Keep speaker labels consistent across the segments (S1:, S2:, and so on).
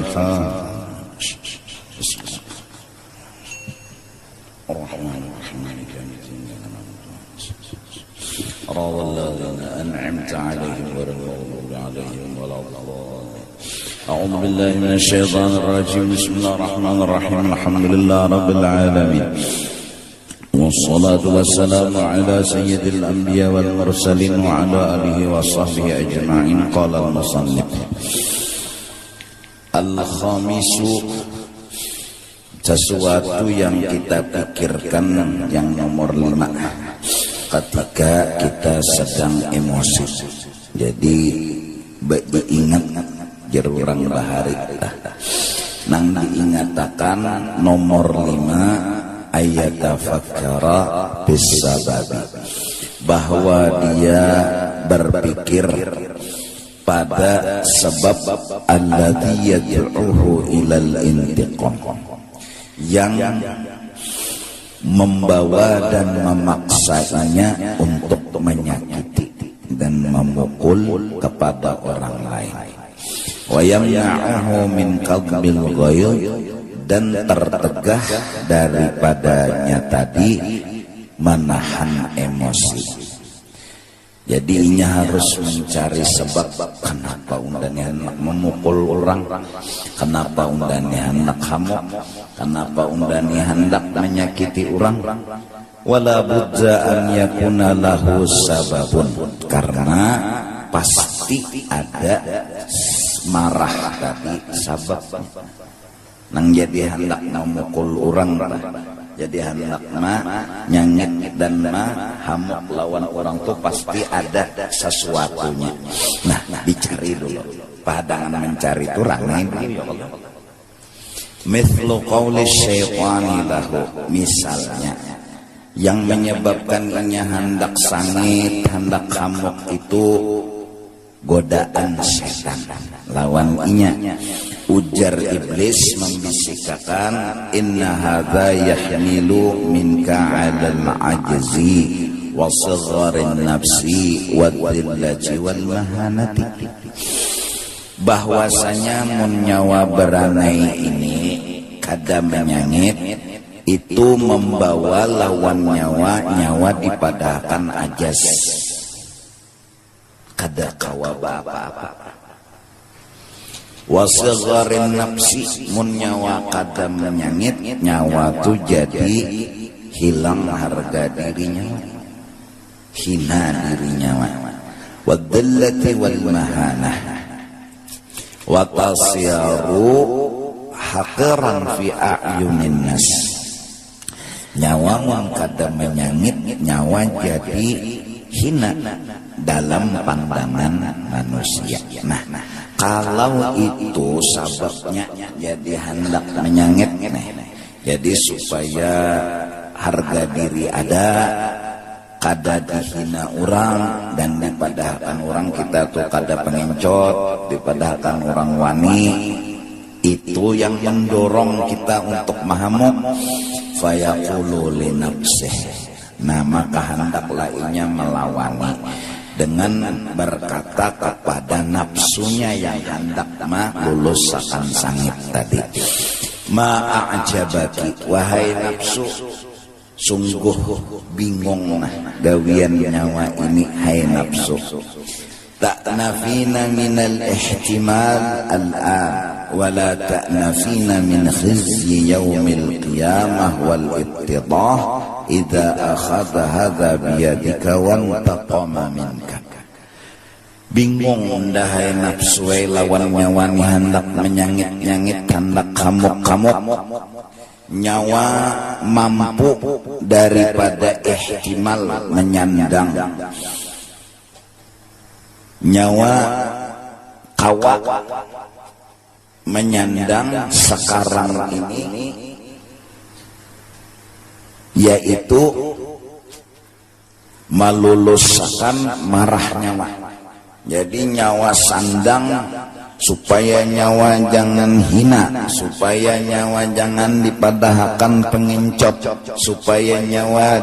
S1: الحاج الرحمن الرحيم مالك يوم الدين صراط الذين أنعمت عليهم غير المغضوب عليهم ولا الضالين. أعوذ بالله من الشيطان الرجيم. بسم الله الرحمن الرحيم. الحمد لله رب العالمين والصلاة والسلام على سيد الأنبياء والمرسلين وعلى آله وصحبه أجمعين. قال المصنف al-khamisu, sesuatu yang kita pikirkan yang nomor 5 ketika kita sedang emosi. Jadi diingat jerurang bahari nang diingatakan nomor 5 ayat tafakkara bisababi, bahwa dia berpikir pada sebab alladzi yad'uhu ilal intiqam, yang membawa dan memaksanya untuk menyakiti dan memukul kepada orang lain. Wa yamna'uhu min qadbil ghayr, dan tertegah daripadanya tadi menahan emosi. Jadi inya harus mencari sebab kenapa undane hendak memukul orang, kenapa undane hendak hamuk, kenapa undane hendak menyakiti orang. Wala budza an yakuna lahu sababun, karena pasti ada marah tadi sabab nang jadi hendak memukul orang, jadi hendak nyangit dan hamuk lawan orang tuh pasti ada sesuatunya. Nah, dicari dulu. Padangan mencari itu ranai dulu. Mithlu qawli syaitani lahu, misalnya yang menyebabkan inya hendak sangit, hendak hamuk itu godaan setan lawan inya. Ujar iblis membisikkan, inna hadza yahmilu minka 'alal ajzi wa sigharin nafsi wa dhillati wal mahanati, bahwasanya mun nyawa beranai ini kada menyangit itu membawa lawan nyawa dipadahkan ajas, kada kawa apa-apa. Wasagharin nafsi, mun nyawa kada menyangit nyawa tu jadi hilang harga dirinya, hina dirinya. Wadallati wal mahanah wa tasyaru haqiran fi a'yunin nas, nyawa mun kada menyangit nyawa jadi hina dalam pandangan manusia. Nah, kalau itu sababnya jadi hendak menyangit, jadi supaya harga diri ada, kada dihina orang dan dipadahkan orang kita tuh kada pengencot, dipadahkan orang wani, itu yang mendorong kita untuk mahamuk. Fayaqulu li nafsih, nah maka hendaklah inya melawani dengan berkata kepada nafsunya yang hendak lulus akan sangit tadi. Ma'ajabaki, wahai nafsu, sungguh bingung gawian nyawa ini, hai nafsu. Ta'nafina minal ihtimal al-an, wala ta'nafina min khizyi yawmil qiyamah wal ittidah idza akhadha hadza biyadika wa taqama minka. Bingung dahai nafsu lawan nyawa ni hendak menyangit-nyangit, hendak hamuk-hamuk. Nyawa mampu daripada ihtimal menyandang, nyawa kawa menyandang sekarang ini, yaitu meluluskan marah nyawa. Jadi nyawa sandang supaya nyawa jangan hina, supaya nyawa jangan dipadahkan pengencot, supaya nyawa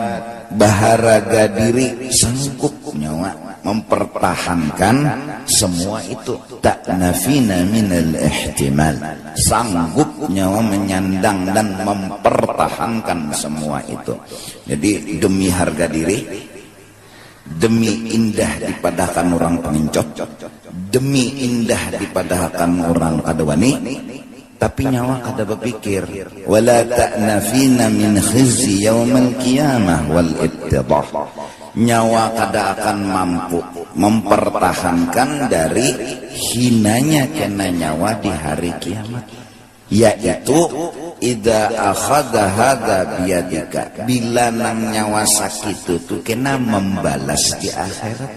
S1: baharaga diri, sanggup nyawa mempertahankan semua itu. Tak nafina minal ihtimal, sanggup nyawa menyandang dan mempertahankan semua itu. Jadi demi harga diri, demi indah dipadahkan orang pengencot, demi indah dipadahkan orang kadawani, tapi nyawa kada berpikir wala ta'nafina min khizyi yaumal qiyamah wal ibtidah. Nyawa kada akan mampu mempertahankan dari hinanya kena nyawa di hari kiamat, yaitu idza akhadha hadza biyadika, bila nang nyawa sakit itu kena membalas di akhirat.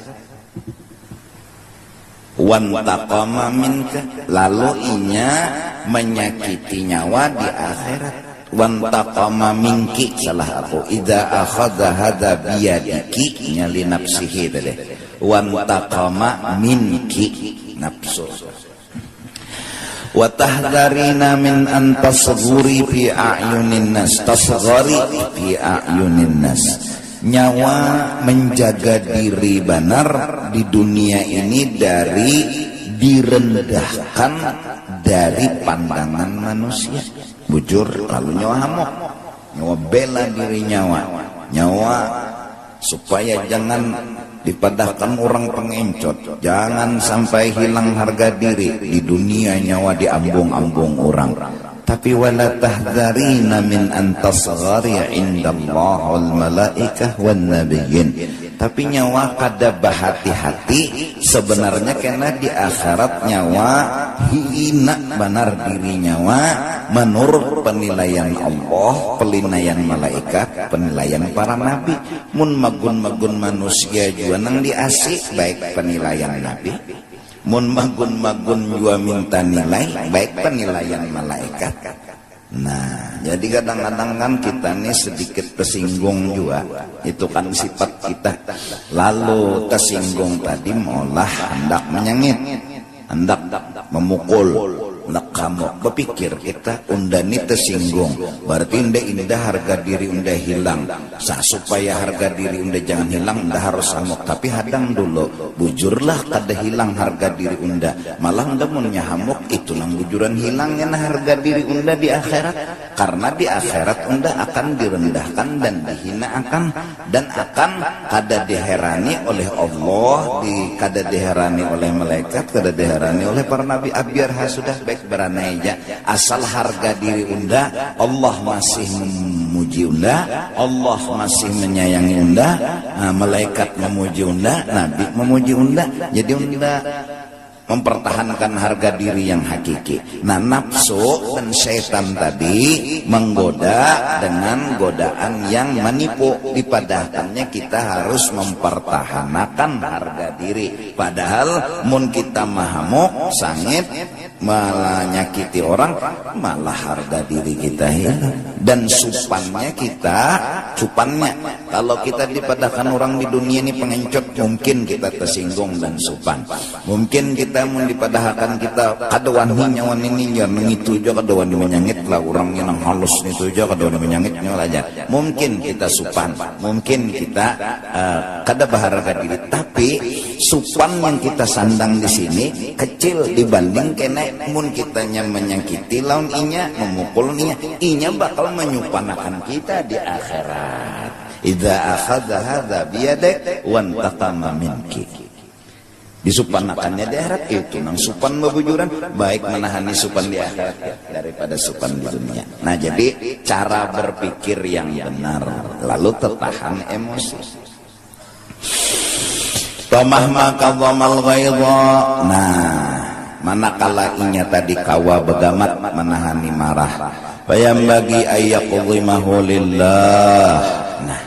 S1: Wan taqama minka, lalu inya menyakiti nyawa di akhirat. Wan taqama minki, salah aku, idza akhadha hadza biyadiki nyali nafsihi tadi. Wan taqama minki, nafsu. Wa tahdharina min an tasghuri fi a'yunin nas, tasghari fi a'yunin nas. Nyawa menjaga diri benar di dunia ini dari direndahkan dari pandangan manusia. Bujur lalu nyawa hamok, nyawa bela diri nyawa supaya jangan dipadahkan orang pengencot, jangan sampai hilang harga diri di dunia, nyawa diambung-ambung orang. Tapi wala tahdharina min an tasghari indallah wal malaikah wan nabiyyin. Tapi nyawa kada berhati-hati sebenarnya karena di akhirat nyawa hina benar diri nyawa menurut penilaian Allah, penilaian malaikat, penilaian para nabi. Mun magun-magun manusia juga nang diasik baik penilaian nabi, mun magun-magun juga minta nilai baik penilaian malaikat. Nah, jadi kadang-kadang kan kita nih sedikit tersinggung juga, itu kan sifat kita. Lalu tersinggung tadi malah hendak menyengit, hendak memukul, hendak kamu berpikir kita unda ini tersinggung, berarti unda indah harga diri unda hilang. Supaya harga diri unda jangan hilang, unda harus hamuk. Tapi hadang dulu, bujurlah kada hilang harga diri unda, malah unda punya hamuk, itu nang bujuran hilangnya harga diri unda di akhirat. Karena di akhirat unda akan direndahkan dan dihinakan, dan akan kada diherani oleh Allah, kada diherani oleh malaikat, kada diherani oleh para nabi. Biar sudah baik beranai aja, asal harga diri unda Allah masih memuji unda, Allah masih menyayangi unda, malaikat memuji unda, nabi memuji unda. Jadi unda mempertahankan harga diri yang hakiki. Nah, nafsu dan syaitan tadi menggoda dengan godaan yang menipu. Dipadahkannya kita harus mempertahankan harga diri. Padahal mun kita mahamuk, sangit, malah nyakiti orang, malah harga diri kita hilang. Dan supannya kalau kita dipadahkan orang di dunia ini pengencot, mungkin kita tersinggung dan supan. Mungkin kita mau dipadahkan kita kadawani nyawan ini jangan itu juga kadawani menyangit lah orang yang halus itu juga kadawani menyangitnya aja. Mungkin kita supan, mungkin kita kada berharga diri, tapi supan yang kita sandang di sini kecil dibanding kena mun kitanya menyakiti lawan inya, memukul inya bakal menyupanakan kita di akhirat. Idza akhadha hadza biyadik wan taqama minki. Disupanakannya di akhirat itu nang supan bebujuran, baik menahani supan di akhirat daripada supan di dunia. Nah, jadi cara berpikir yang benar, lalu tertahan emosi. Tamahma kadhamal ghaidha. Nah, manakala inya tadi kawa begamat menahani marah, bayam bagi ayyaqdhimahu lillah. Nah,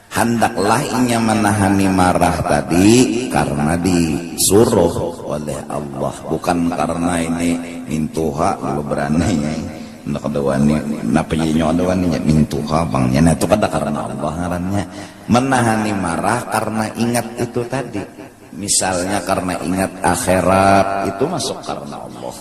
S1: hendaklah inya menahani marah tadi karena disuruh oleh Allah, bukan karena ini mintuha lalu berani nak dawani napa nyo dawani mintuha bangnya. Nah, itu kada karena Allah ngarannya. Menahani marah karena ingat itu tadi. Misalnya karena ingat akhirat, itu masuk karena Allah.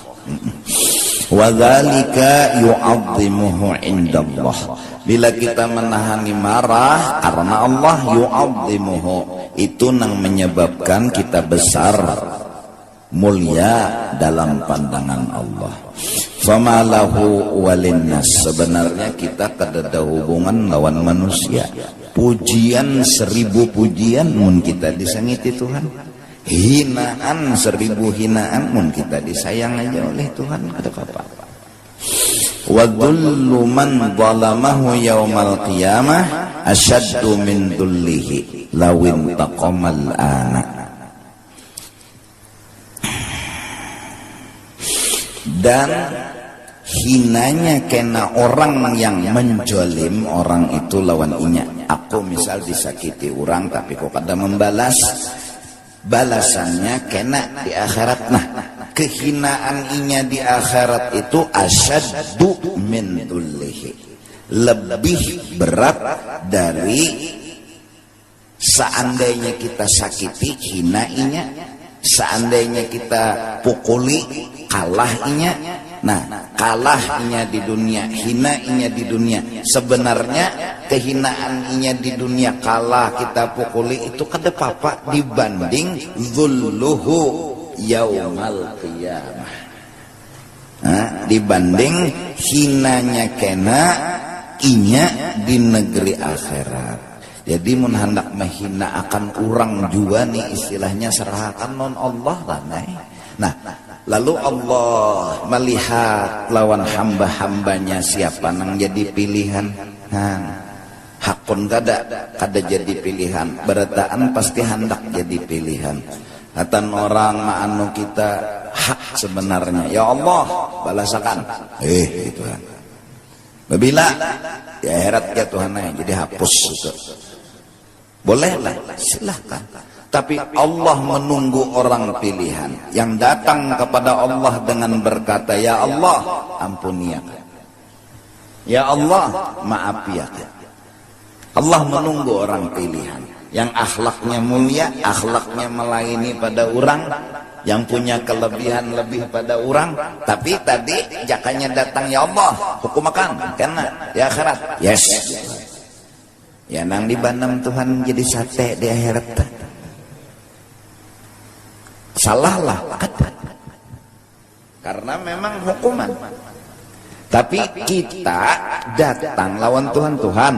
S1: Wa dzalika yu'azzimuhu indallah. Bila kita menahani marah karena Allah, yu'azzimuhu, itu yang menyebabkan kita besar mulia dalam pandangan Allah. Famalahu walinnas, sebenarnya kita kada ada hubungan lawan manusia. Pujian 1000 pujian mun kita disangiti Tuhan, hinaan 1000 hinaan mun kita disayang aja oleh Tuhan, kada apa-apa. Wa dhullu man zalamahu yaumal qiyamah asyaddu min dhullihi lawin taqamal ana. Dan hinanya kena orang yang menjolim orang itu lawan inya. Aku misal disakiti orang tapi kok kada membalas, balasannya kena di akhirat. Nah, kehinaan inya di akhirat itu asyaddu min dhullihi, lebih berat dari seandainya kita sakiti hina inya, seandainya kita pukuli kalah inya. Nah, kalah inya di dunia, hina inya di dunia. Sebenarnya kehinaan inya di dunia, kalah kita pukuli itu kada apa-apa dibanding zulluhu yaumal qiyamah. Nah, dibanding hinanya kena inya di negeri akhirat. Jadi mun hendak menghina akan orang juga nih istilahnya serahkan non Allah lah. Nah, lalu Allah melihat lawan hamba-hambanya siapa nang jadi pilihan. Hakun kada jadi pilihan, berataan pasti hendak jadi pilihan. Atan orang maanu kita hak sebenarnya, ya Allah balasakan Tuhan. Bila ya herat ya Tuhan jadi hapus itu. Bolehlah, silahkan. Tapi Allah menunggu orang pilihan yang datang kepada Allah dengan berkata, ya Allah ampuni ya, ya Allah maaf ya. Allah menunggu orang pilihan yang akhlaknya mulia, akhlaknya melayani pada orang, yang punya kelebihan lebih pada orang. Tapi tadi jakanya datang, ya Allah hukum akan karena di akhirat, yes ya nang dibanam Tuhan jadi sate di akhirat. Salahlah karena memang hukuman. Tapi kita datang lawan Tuhan,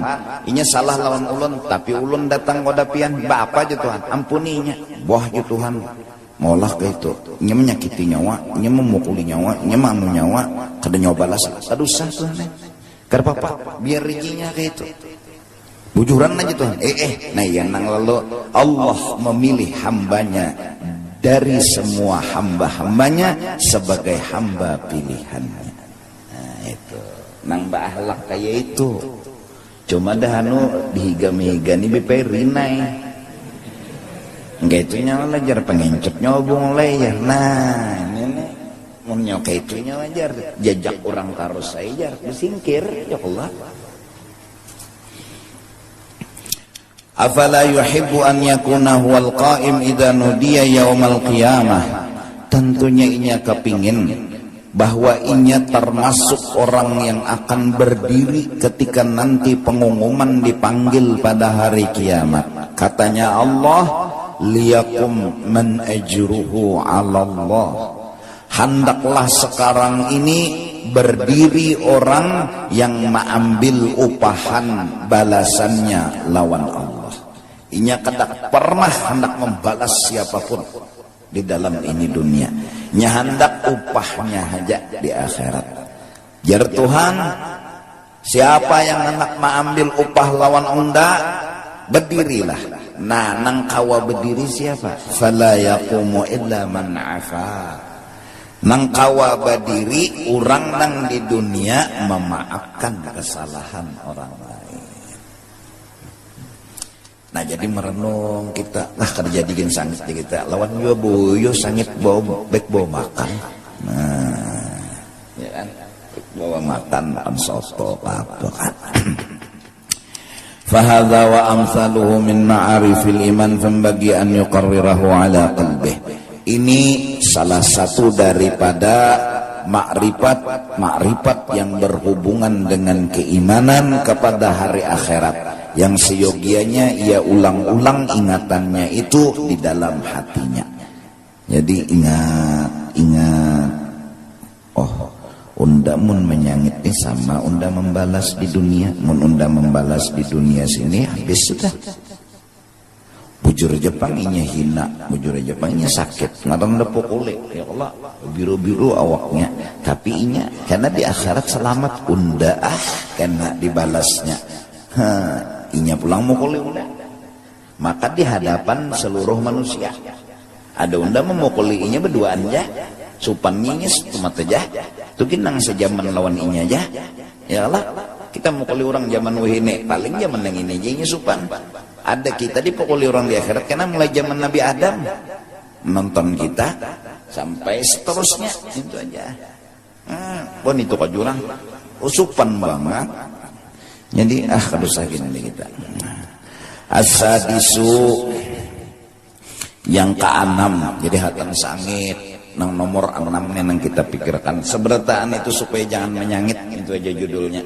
S1: inya salah lawan ulun, tapi ulun datang kodapian, apa aja Tuhan, ampuninya, wah aja Tuhan, maulah ke itu, inya menyakiti nyawa, inya memukuli nyawa, inya manu nyawa, kada nyawa balas, kada usah Tuhan, karena apa, biar rezekinya ke itu, bujuran aja Tuhan, nah yang nang lalu Allah memilih hambanya dari semua hamba-hambanya sebagai hamba pilihannya. Nah itu nang bahalak kayak itu. Cuma dah dihigam-higani bepe rinai. Enggak itu nyawa lajar pengencet nyobong layar. Nah ini nih mau nyoka itu nyawa ajar. Jajak orang karus saya jar disingkir ya Allah. Afala yuhibbu an yakuna huwal qa'im idza nudiya yaumal qiyamah. Tentunya inya kepingin bahwa inya termasuk orang yang akan berdiri ketika nanti pengumuman dipanggil pada hari kiamat. Katanya Allah, liyakum man ajruhu 'ala Allah. Hendaklah sekarang ini berdiri orang yang mengambil upahan balasannya lawan Allah. Inya kada pernah hendak membalas siapapun di dalam ini dunia. Nya hendak upahnya aja di akhirat. Jar Tuhan, siapa yang hendak mengambil upah lawan unda, berdirilah. Nah, nang kawa berdiri siapa? Fala yaqumu illa man afa. Nang kawa berdiri orang nang di dunia memaafkan kesalahan orang lain. Nah jadi merenung kita, nah kerja digin sangit kita lawan yo boyo sangit bawa bek bawa makan. Nah ya kan bawa makan soto apa kan. Fahadha wa amsaluhu min ma'arifil iman fambagi an yuqarrirahu ala qalbih. Ini salah satu daripada makrifat yang berhubungan dengan keimanan kepada hari akhirat Yang seyogianya ia ulang-ulang ingatannya itu di dalam hatinya. Jadi ingat. Oh, unda mun menyangit ini sama unda membalas di dunia. Mun unda membalas di dunia sini habis sudah. Bujur Jepang inya hina, bujur Jepang inya sakit, ngadang depok kulit, ya Allah, biru-biru awaknya. Tapi inya karena di akhirat selamat unda karena dibalasnya. Inya pulang mau kulit unda. Maka di hadapan seluruh manusia ada unda memukuli inya berduaan ya, supan nyingis tumat aja, tuh kinang sejaman lawan inya aja. Ya Allah, kita mukuli orang zaman wahine, paling zaman yang ini aja supan. Ada kita dipukuli orang di akhirat karena mulai zaman Nabi Adam nonton kita sampai seterusnya itu aja. Pun itu kok jurang usupan banget. Jadi kedusah gini kita. Asadisu yang keenam, jadi hatan sangit nang nomor 6 yang kita pikirkan. Seberataan itu supaya jangan menyangit, itu aja judulnya.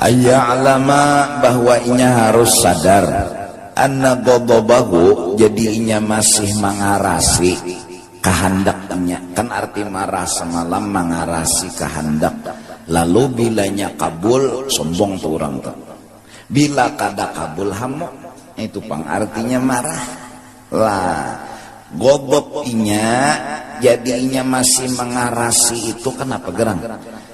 S1: Ayya'lama bahwa inya harus sadar anna ghadabahu, jadi inya masih mengarasi kehendaknya. Kan arti marah semalam mengarasi kehendak. Lalu bilanya kabul sombong tuh orang tuh. Bila kada kabul hamu, itu pang artinya marah. Lah ghadab inya jadi inya masih mengarasi itu kenapa gerang?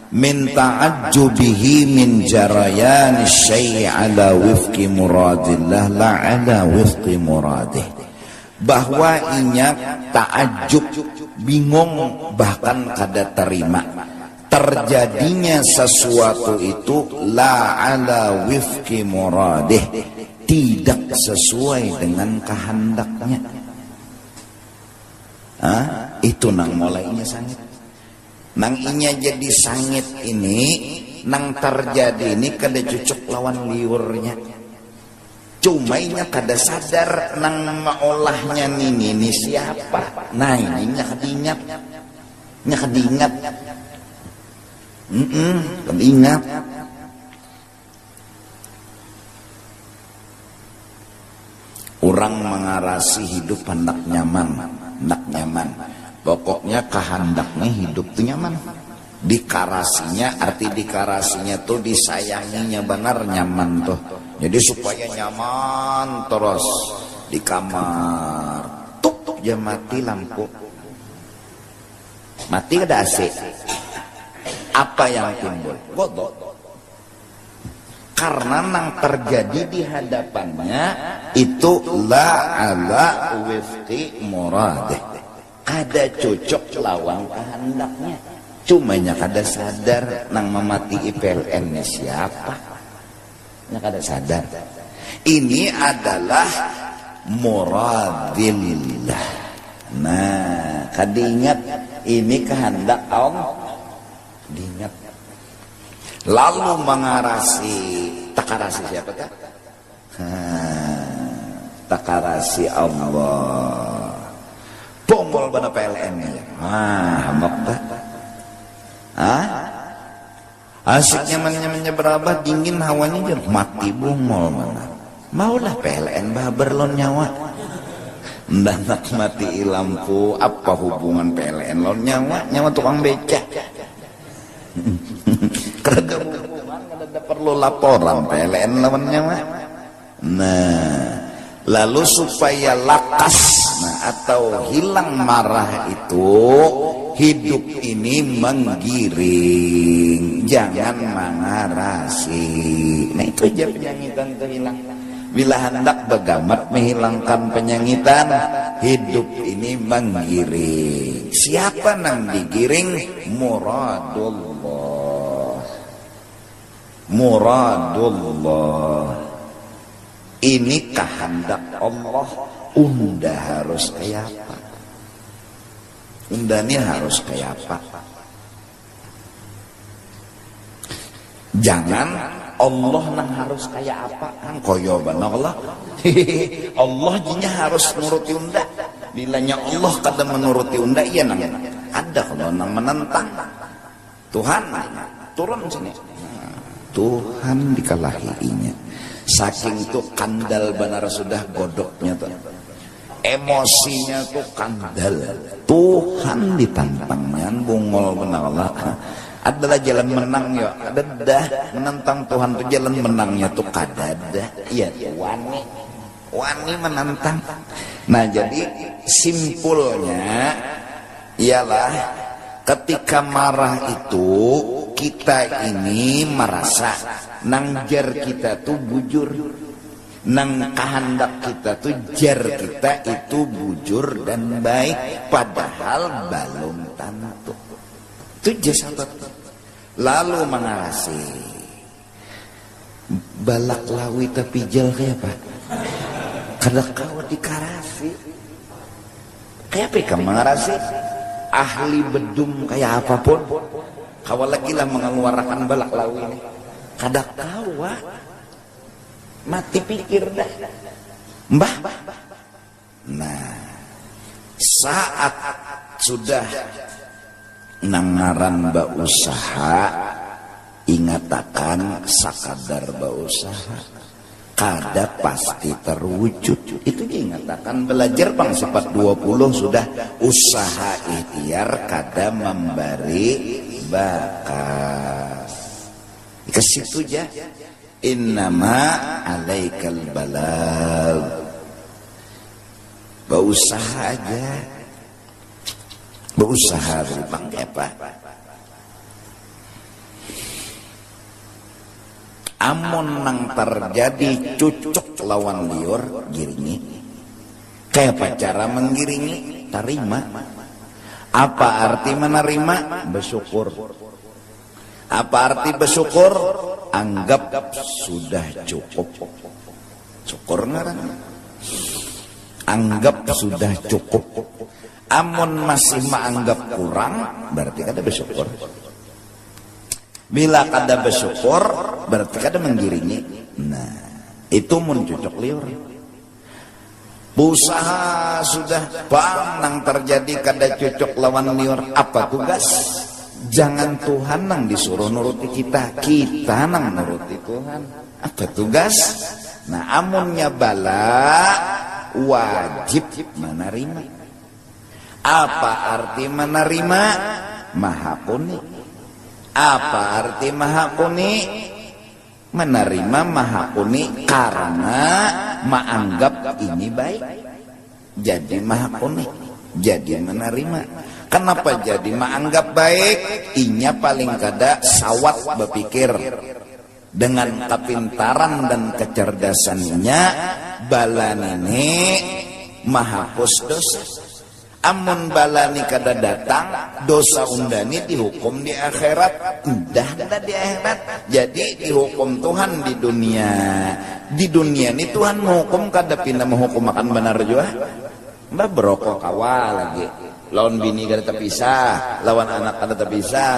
S1: Min ta'ajjubihi min jarayan syai' ala wifqi muradillah la ala wifqi muradih. Bahwa inya ta'ajjub, bingung, bahkan kada terima terjadinya sesuatu itu la ala wifqi muradih, tidak sesuai dengan kehendaknya. Itu nang mulainya sangit. Nang inya jadi sangit ini, nang terjadi ini kada cocok lawan liurnya. Cuma inya kada sadar nang maolahnya ini siapa. Nah ini nya kadingat. Nya kadingat. Kadingat. Orang mengarasi hidup hendak nyaman. Pokoknya kehendaknya hidup tuh nyaman. Dikarasinya, arti dikarasinya tuh disayanginya benar nyaman tuh. Jadi supaya nyaman terus di kamar. Tuk ya mati lampu. Mati ada AC. Apa yang timbul? Godok. Karena nang terjadi di hadapannya itu la ala wifqi muradih. Ada cocok lawan kehendaknya. Cumanya kada sadar nang memati IPLN-nya siapa. Nya kada sadar. Ini adalah muradillah. Nah, kada ingat ini kehendak Allah. Diingat. Lalu mengarasi, takarasi siapa tak? Takarasi Allah. Bongol pada PLN-nya. Hambak tak? Asik nyaman-nyamannya berabah, dingin hawanya aja mati bongol mana. Maulah PLN berlon nyawa. Ndanak mati lampu, apa hubungan PLN lon nyawa? Nyawa tukang becak. Kada hubungan, kada perlu laporan PLN lawan nyawa. Nah, lalu supaya lakas, atau hilang marah itu, hidup ini menggiring, jangan mengarasi. Nah itu aja penyangitan itu hilang. Bila hendak begamat menghilangkan penyangitan, hidup ini menggiring. Siapa nang digiring? Muradullah. Ini kehendak Allah. Unda harus kayak apa? Unda ini harus kayak apa? Jangan Allah nang harus kayak apa? Kan koyo banget Allah. Allah jinya harus nuruti unda. Bilanya Allah kada menuruti unda, iya nang ada kalau nang menentang. Tuhan turun sini. Tuhan dikalahinya. Saking tuh kandal benar sudah godoknya tuh. Emosinya tuh kandal. Tuhan ditantangnya bungol benar Allah. Adalah jalan menang ya. Ada dah menantang Tuhan tuh jalan menangnya tuh kadada. Iya tuh wani menantang. Nah jadi simpulnya ialah ketika marah itu kita ini merasa nang jar kita tuh bujur, nang kehendak kita tuh jar kita itu bujur dan baik, padahal belum tentu. Itu jasad. Lalu mengarasi balak lawi tapi jel kayak apa? Kada kau dikarasi kayak apa kamu mengarasi? Ahli bedum kayak apapun kau lagi lah mengeluarkan balak lawi ini. Kada kawa mati pikir dah mbah. Nah saat sudah nangaran bausaha ingatakan sakadar bausaha kada pasti terwujud. Itu ingatakan belajar bang sifat 20 sudah usaha ikhtiar kada memberi bakas. Ke situ aja. Innama alaikal balal. Berusaha aja. Berusaha bang apa? Amun nang terjadi cucuk lawan liur giringi. Kayak apa cara menggiringi? Terima. Apa arti menerima? Bersyukur. Apa arti bersyukur? Anggap sudah cukup. Syukur ngarang. Anggap sudah cukup. Amun masih menganggap kurang, berarti kada bersyukur. Bila kada bersyukur, berarti kada menggiringi. Nah, itu mencucuk liur. Usaha sudah bang nang terjadi kada cucuk lawan liur. Apa tugas? Jangan Tuhan nang disuruh nuruti kita, kita nang nuruti Tuhan. Apa tugas? Nah, amunnya bala wajib menerima. Apa arti menerima? Mahapuni. Apa arti mahapuni? Menerima mahapuni karena menganggap ini baik. Jadi mahapuni. Jadi menerima. Kenapa jadi menganggap baik? Inya paling kada sawat berpikir. Dengan kepintaran dan kecerdasannya balan ini mahapus dosa. Amun balani kada datang, dosa undani dihukum di akhirat. Udah di akhirat. Jadi dihukum Tuhan di dunia. Di dunia ini Tuhan menghukum kada pindah menghukum makan benar juga. Mbak berokok kawa lagi. Lawan bini kada terpisah, lawan anak kada terpisah.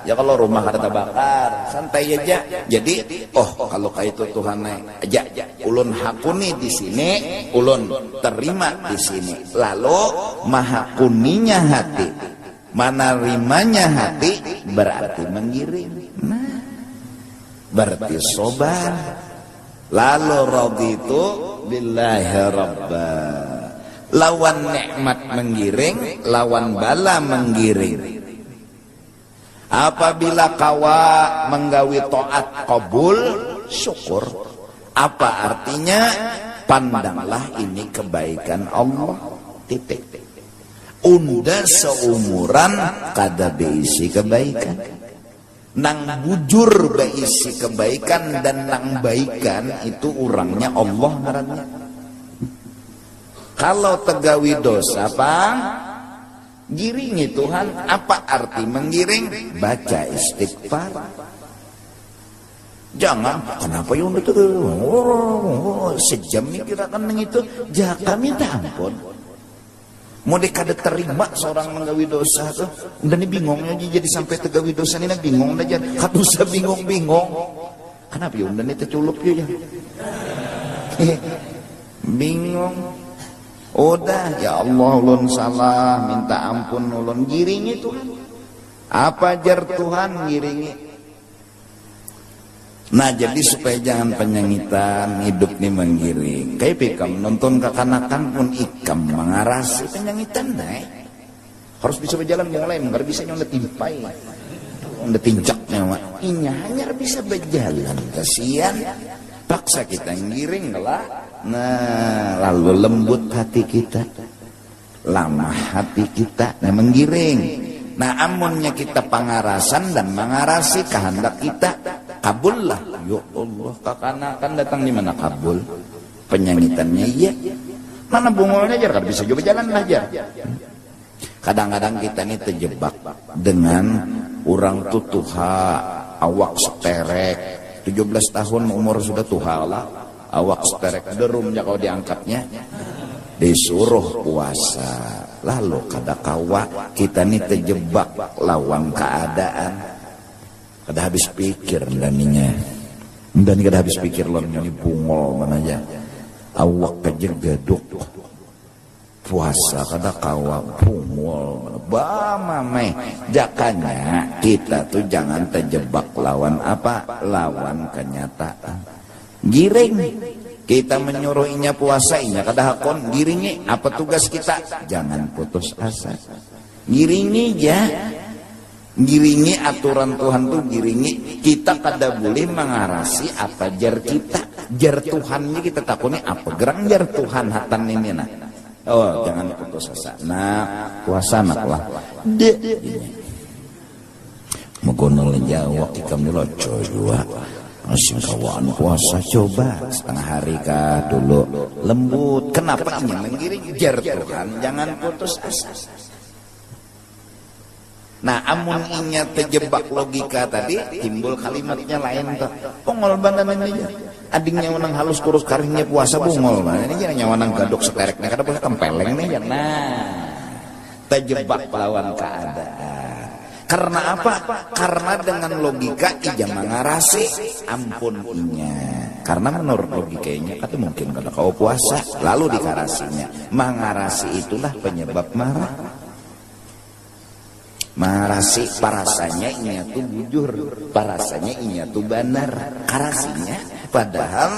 S1: Ya kalau rumah kada terbakar, santai aja. Jadi, kalau kayak itu Tuhan aja, ulun hakuni di sini, ulun terima di sini. Lalu mahakuninya hati, menerimanya hati, berarti menggiring. Nah, berarti sobar. Lalu raditu billahi rabba. Lawan nikmat menggiring, lawan bala menggiring. Apabila kawa menggawi taat kabul, syukur. Apa artinya? Pandanglah ini kebaikan Allah. Titik. Unda seumuran kada beisi kebaikan. Nang bujur beisi kebaikan dan nang baikan itu orangnya Allah ngarannya. Kalau tegawi dosa, Bang, giringi Tuhan. Apa arti menggiring? Baca istighfar. Jangan, kenapa yang itu sejam mikirakan nang itu, jaka minta ampun. Mau dekade terima seorang menggawi dosa tuh, dan ini bingungnya jadi sampai tegawi dosa ini bingung aja. Katusa bingung. Kenapa yang dan itu culup ya? Bingung. Udah, ya Allah ulun salah, minta ampun ulun, giringi Tuhan. Apa jar Tuhan giringi? Nah jadi supaya jangan penyangitan hidup nih menggiring. Kayak pikam nonton kekanakan pun ikam mengarasi penyangitan harus bisa berjalan yang lain, nggak bisa nyondet timpai, nyondet tinjaknya mak. Inya hanya bisa berjalan, kasihan. Paksa kita ngiring lah. Nah lalu lembut hati kita, lamah hati kita, nah menggiring. Nah amunnya kita pangarasan dan mengarasi kehendak kita, kabul lah. Ya Allah, kekanakan datang di mana kabul? Penyanyitannya iya. Mana bungolnya aja, kan bisa juga jalan aja. Kadang-kadang kita ini terjebak dengan orang tuha, awak seterek, 17 tahun umur sudah tuha lah, awak seterek, derumnya kalau diangkatnya, disuruh puasa. Lalu kada kawa kita ini terjebak lawan keadaan. Kada habis pikir daninya. Dan kada habis pikir lawannya ini bungol mana aja. Awak kejegeduk. Puasa kada kawa bungol. Bamamai. Jakanya kita tuh jangan terjebak lawan apa? Lawan kenyataan. Giring. Kita menyuruhinya puasainya kada hakon, giringi apa tugas kita? Jangan putus asa. Giringi ya. Giringi aturan Tuhan tuh giringi. Kita kada boleh mengarasi apa jar kita. Jar Tuhannya kita takuni apa gerang jar Tuhan hatan ini nah. Oh, jangan putus asa. Nah, puasa nak lah. Megonol Jawa ikam dulu coba. Masih kawan puasa coba setengah hari kah dulu lembut. Kenapa ini menggiring jar Tuhan? Jangan putus asa. Nah amun inya terjebak logika tadi timbul kalimatnya lain tuh. Pongol bandan ini ya. Adingnya menang halus kurus karingnya puasa bungol mana ini jangan nyawanang gadok setereknya kada boleh kempeleng nih ya. Nah terjebak lawan keadaan. Karena apa? Karena dengan logika ija mengarasi ampun inya. Karena menurut logikanya kata mungkin kada kau puasa lalu dikarasinya. Mengarasi itulah penyebab marah. Mengarasi parasanya inya tuh bujur, parasanya inya tuh benar. Karasinya padahal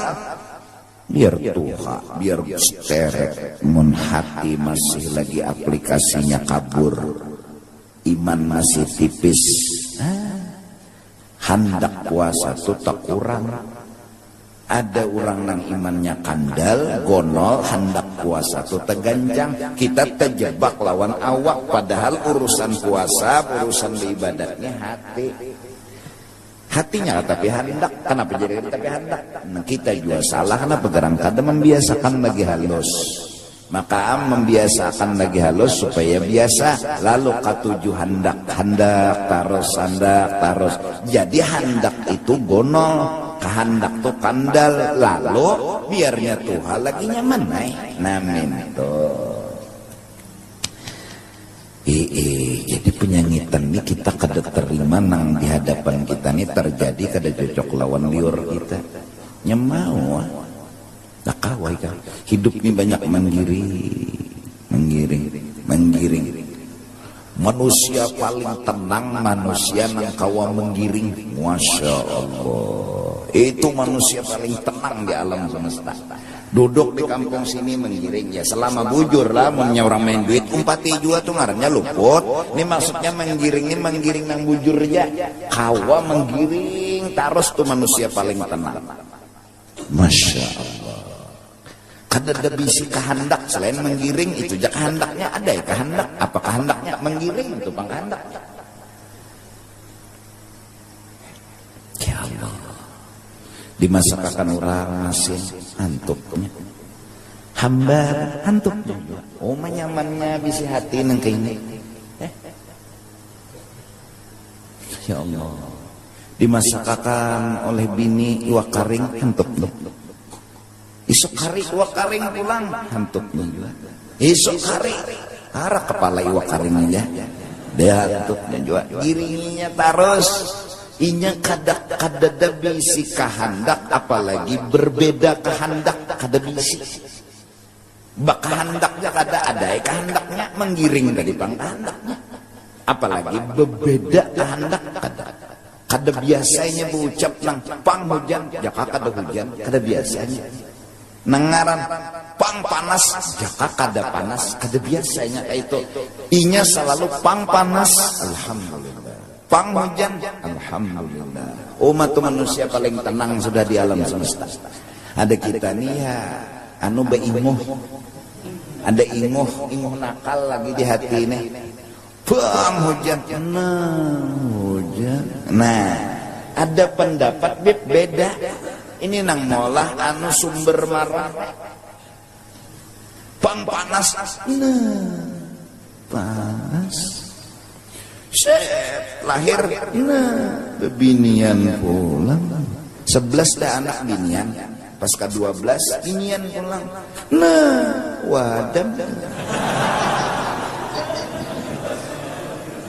S1: biar tuha, biar sterek, mun hati masih lagi aplikasinya kabur. Iman masih tipis, hendak puasa tuh tak kurang. Ada orang yang imannya kandal, gonol, hendak puasa tuh teganjang. Kita terjebak lawan awak, padahal urusan puasa, urusan ibadatnya hati. Hatinya tapi hendak, kenapa jadi tapi hendak? Nah, kita juga salah, kenapa gerang kada membiasakan lagi halus. Maka membiasakan lagi halus supaya biasa. Lalu katuju hendak terus hendak terus. Jadi hendak itu gonol, kehendak tuh kandal. Lalu biarnya Tuhan lagi nyaman namin tuh. Jadi penyanyitan ini kita kada terima nang di hadapan kita ini terjadi kada cocok lawan liur kita. Nyemau. Nakawai kan hidup ini banyak menggiring. Manusia paling tenang manusia nang kawa menggiring. Masya Allah, itu manusia paling tenang di alam semesta. Duduk di kampung sini menggiring ya selama bujur lah. Punya orang main duit umpati juga tuh ngarannya luput. Ini maksudnya menggiring nang bujur ya. Kawa menggiring terus tuh manusia paling tenang. Masya Allah. Kada ada bisi kehendak selain menggiring itu. Jak kehendaknya ada ya kehendak. Apa kehendaknya? Menggiring itu bang kehendaknya. Ya Allah. Dimasakkan orang masih antuknya. Hamba antuknya. Oh menyamannya bisi hati nang kaini. Ya Allah. Dimasakkan oleh bini iwak karing antuknya. Isok hari iwak karing pulang hantupnya juga. Isok hari arah kepala iwak karingnya dia hantupnya juga. Giringinya terus inya kada bisi kehendak apalagi berbeda kehendak kada bisi. Bak kehendaknya kada ada kehendaknya menggiring dari bang kehendaknya. Apalagi berbeda kehendak kada kada biasanya berucap nang pang hujan jaka kada hujan, kada biasanya nengaran pang panas jaka kada panas, kada biasanya kayak itu. Inya selalu pang panas alhamdulillah, pang hujan alhamdulillah. Umat manusia paling tenang sudah di alam semesta. Ada kita nih ya anu beimuh, ada inguh nakal lagi di hati ini. Pang hujan, hujan. Nah, ada pendapat beda. Ini nang molah anu sumber marah. Pang panas, panas. Set lahir, bebinian pulang. 11 dah anak binian. Pas ke-12 binian pulang. Wadam.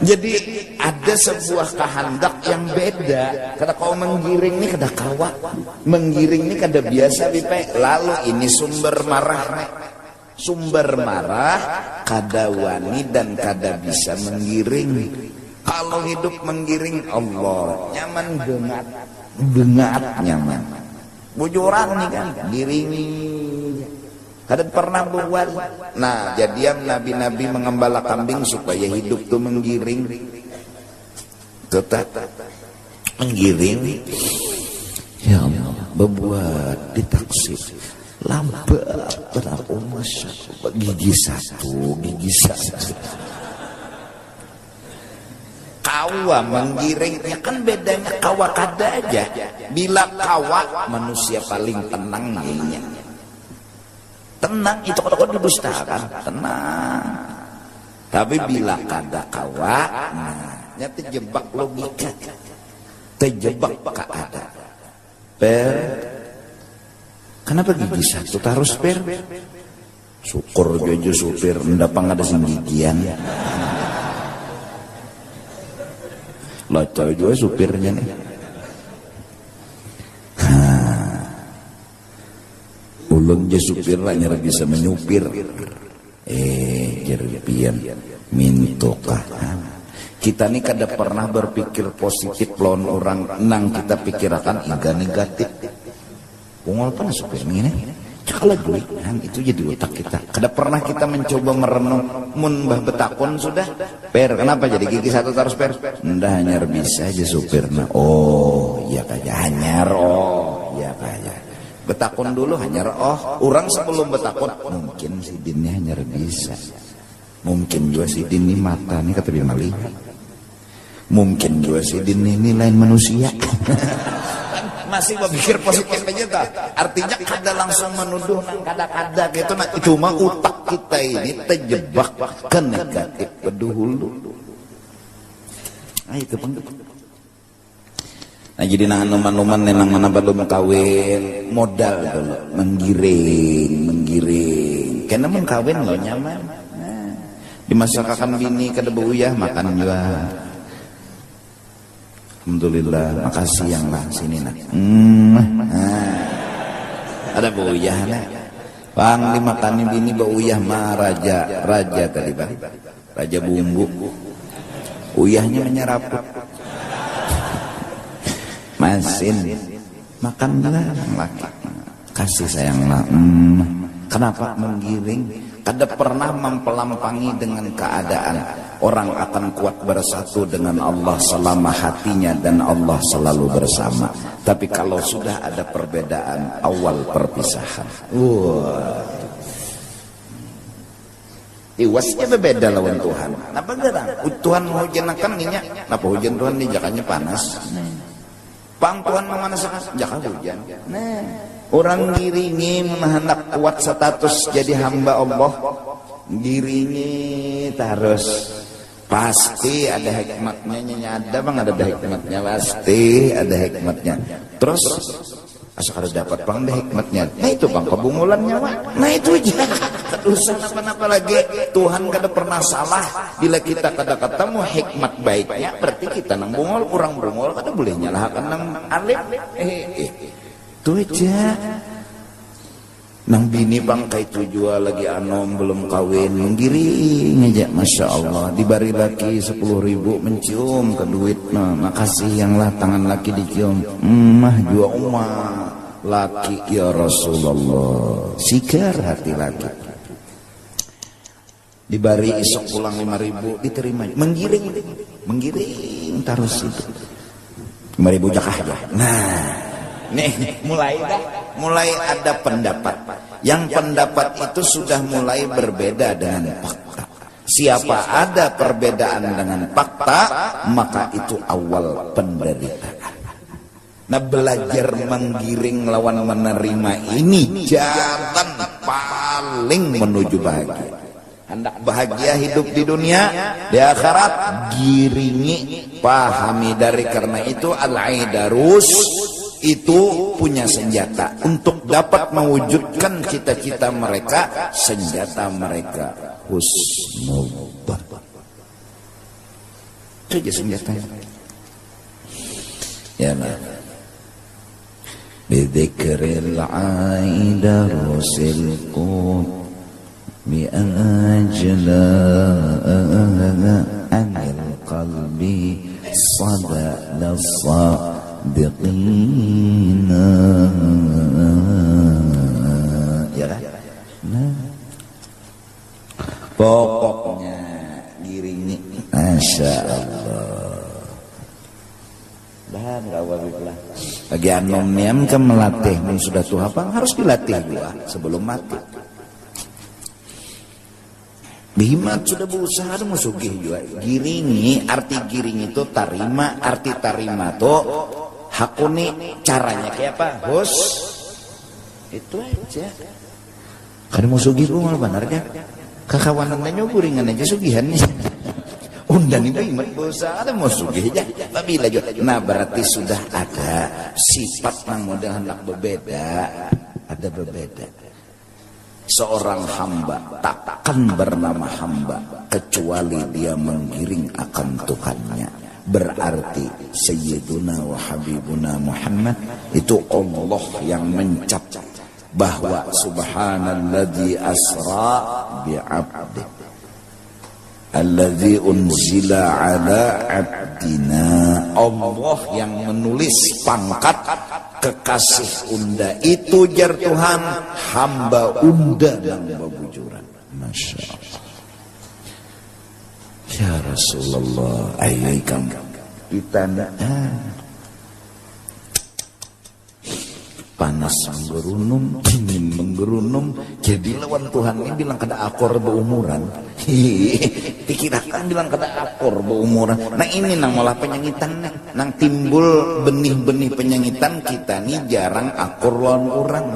S1: Jadi ada sebuah kehendak yang beda. Kada kau menggiring nih kada kawa, menggiring nih kada biasa bipe. Lalu ini sumber marah kada wani dan kada bisa menggiring. Kalau hidup menggiring Allah nyaman bengat nyaman. Bujuran nih kan giring. Kada pernah buat. Nah, jadian nabi-nabi mengembala kambing supaya hidup tuh menggiring. Tetap menggiring. Ya Allah, berbuat ditaksir. Lambat berapa masya Allah. Gigi satu. Kawa menggiring, ya kan bedanya kawa kada aja. Bila kawa manusia paling tenang gengnya. Tenang itu kalau didustakan tenang. Tapi bila kada kawa, nah, terjebak logika, terjebak keadaan. Kenapa gigi satu harus syukur jojo supir mendapang ada singgigian. Locoy juga supirnya nih. Ulung je supir lah nyara bisa menyupir. Jerpian mintokah. Kita nih kada pernah berpikir positif lawan orang nang kita pikirkan iga negatif. Ungol pana supir ini. Cakala duit kan itu jadi otak kita. Kada pernah kita mencoba merenung mun bah betakon sudah. Kenapa jadi gigi satu terus ndah hanyar bisa aja supirna. Oh, iya kaya hanyar. Oh, iya kaya. Betakon dulu hanyar orang sebelum betakon mungkin si dinnya hanyar bisa. Mungkin juga si din ini mata nih kata malih. Mungkin juga si din ini lain manusia. Masih berpikir positif aja tak? Artinya kada langsung menuduh nang kada-kada gitu. Nah, cuma utak kita ini terjebak ke negatif berdahulu. Nah itu penting. Nah jadi numan-numan nenang mana belum kawin modal dulu menggiring. Karena mun kawin lo nyaman. Nah, dimasakkan bini kada beuyah makan juga. Alhamdulillah, makasih yang lah sini nak. Ada beuyah nak. Bang dimakani bini beuyah mah raja tadi bang. Raja bumbu. Uyahnya menyeraput. Masin makanlah laki kasih sayanglah. Kenapa menggiring? Kada pernah mempelampangi dengan keadaan. Orang akan kuat bersatu dengan Allah selama hatinya dan Allah selalu bersama. Tapi kalau sudah ada perbedaan, awal perpisahan. Iwasnya berbeda lawan Tuhan. Napa gerang? Tuhan hujan ninya. Napa hujan Tuhan di jakanya panas? Pang Tuhan memanasakan jaka hujan. Nah, orang giringi hendak kuat status jadi hamba Allah. Giringi terus pasti ada hikmatnya. Ada bang ada hikmatnya pasti ada hikmatnya. Terus asal kada dapat bang ada hikmatnya. Nah itu bang kebungulannya wak. Nah itu aja. Urusan apa-apa lagi. Tuhan kada pernah salah. Bila kita kada ketemu hikmat baiknya, berarti kita nang bungol, orang bungol kada boleh nyalahkan nang alif. Itu aja. Nang bini bangkai itu jual lagi anom belum kawin menggiring aja, masya Allah. Dibari laki 10.000 mencium ke duit, nah makasih yang lah tangan laki dicium, mah jua umah laki ya Rasulullah, sikar hati laki. Dibari isok pulang 5.000 diterima, menggiring terus itu 5.000 jakah aja. Nah nih mulai ada pendapat. Yang pendapat itu sudah mulai berbeda dengan fakta. Siapa ada perbedaan dengan fakta, maka itu awal penderitaan. Nah, belajar menggiring lawan menerima ini jalan paling menuju bahagia. Hendak bahagia hidup di dunia, di akhirat giringi, pahami. Dari karena itu al-aidarus itu punya senjata untuk dapat mewujudkan cita-cita mereka. Senjata mereka husnudhan. Itu aja senjatanya. Ya nah. Bidzikril aidarusil qud bi'ajla anil qalbi sadalasa diqina, ya kan? Nah, pokoknya giringi, masya Allah. Dan kawan-kawan lagi anom kan melatih, sudah tua apa harus dilatih juga sebelum mati. Bimat sudah berusaha ada musugih juga. Giringi, arti giring itu tarima, arti tarima tuh hakuni, caranya kayak apa? Bos, itu aja. Kan musugih gue malah benar kan? Kakawanannya guringan aja sugihannya. Undan itu imat berusaha ada musugih aja. Babila juga. Nah berarti sudah ada sifat yang model hendak berbeda, ada berbeda. Seorang hamba takkan bernama hamba kecuali dia menggiring akan Tuhannya. Berarti Sayyiduna wa Habibuna Muhammad itu Allah yang mencap bahwa subhanalladzi asra bi'abdi alladzi unzila ala abdina. Allah yang menulis pangkat kekasih unda itu jar Tuhan, hamba unda dan babujuran. Masya Allah. Ya Rasulullah, ayyaikan ditanda panas menggerunum, dingin menggerunum. Jadi lawan Tuhan ini bilang kada akor beumuran. Dikirakan bilang kada akor beumuran. Nah ini nang malah penyangitan, nang timbul benih-benih penyangitan kita nih jarang akor lawan orang.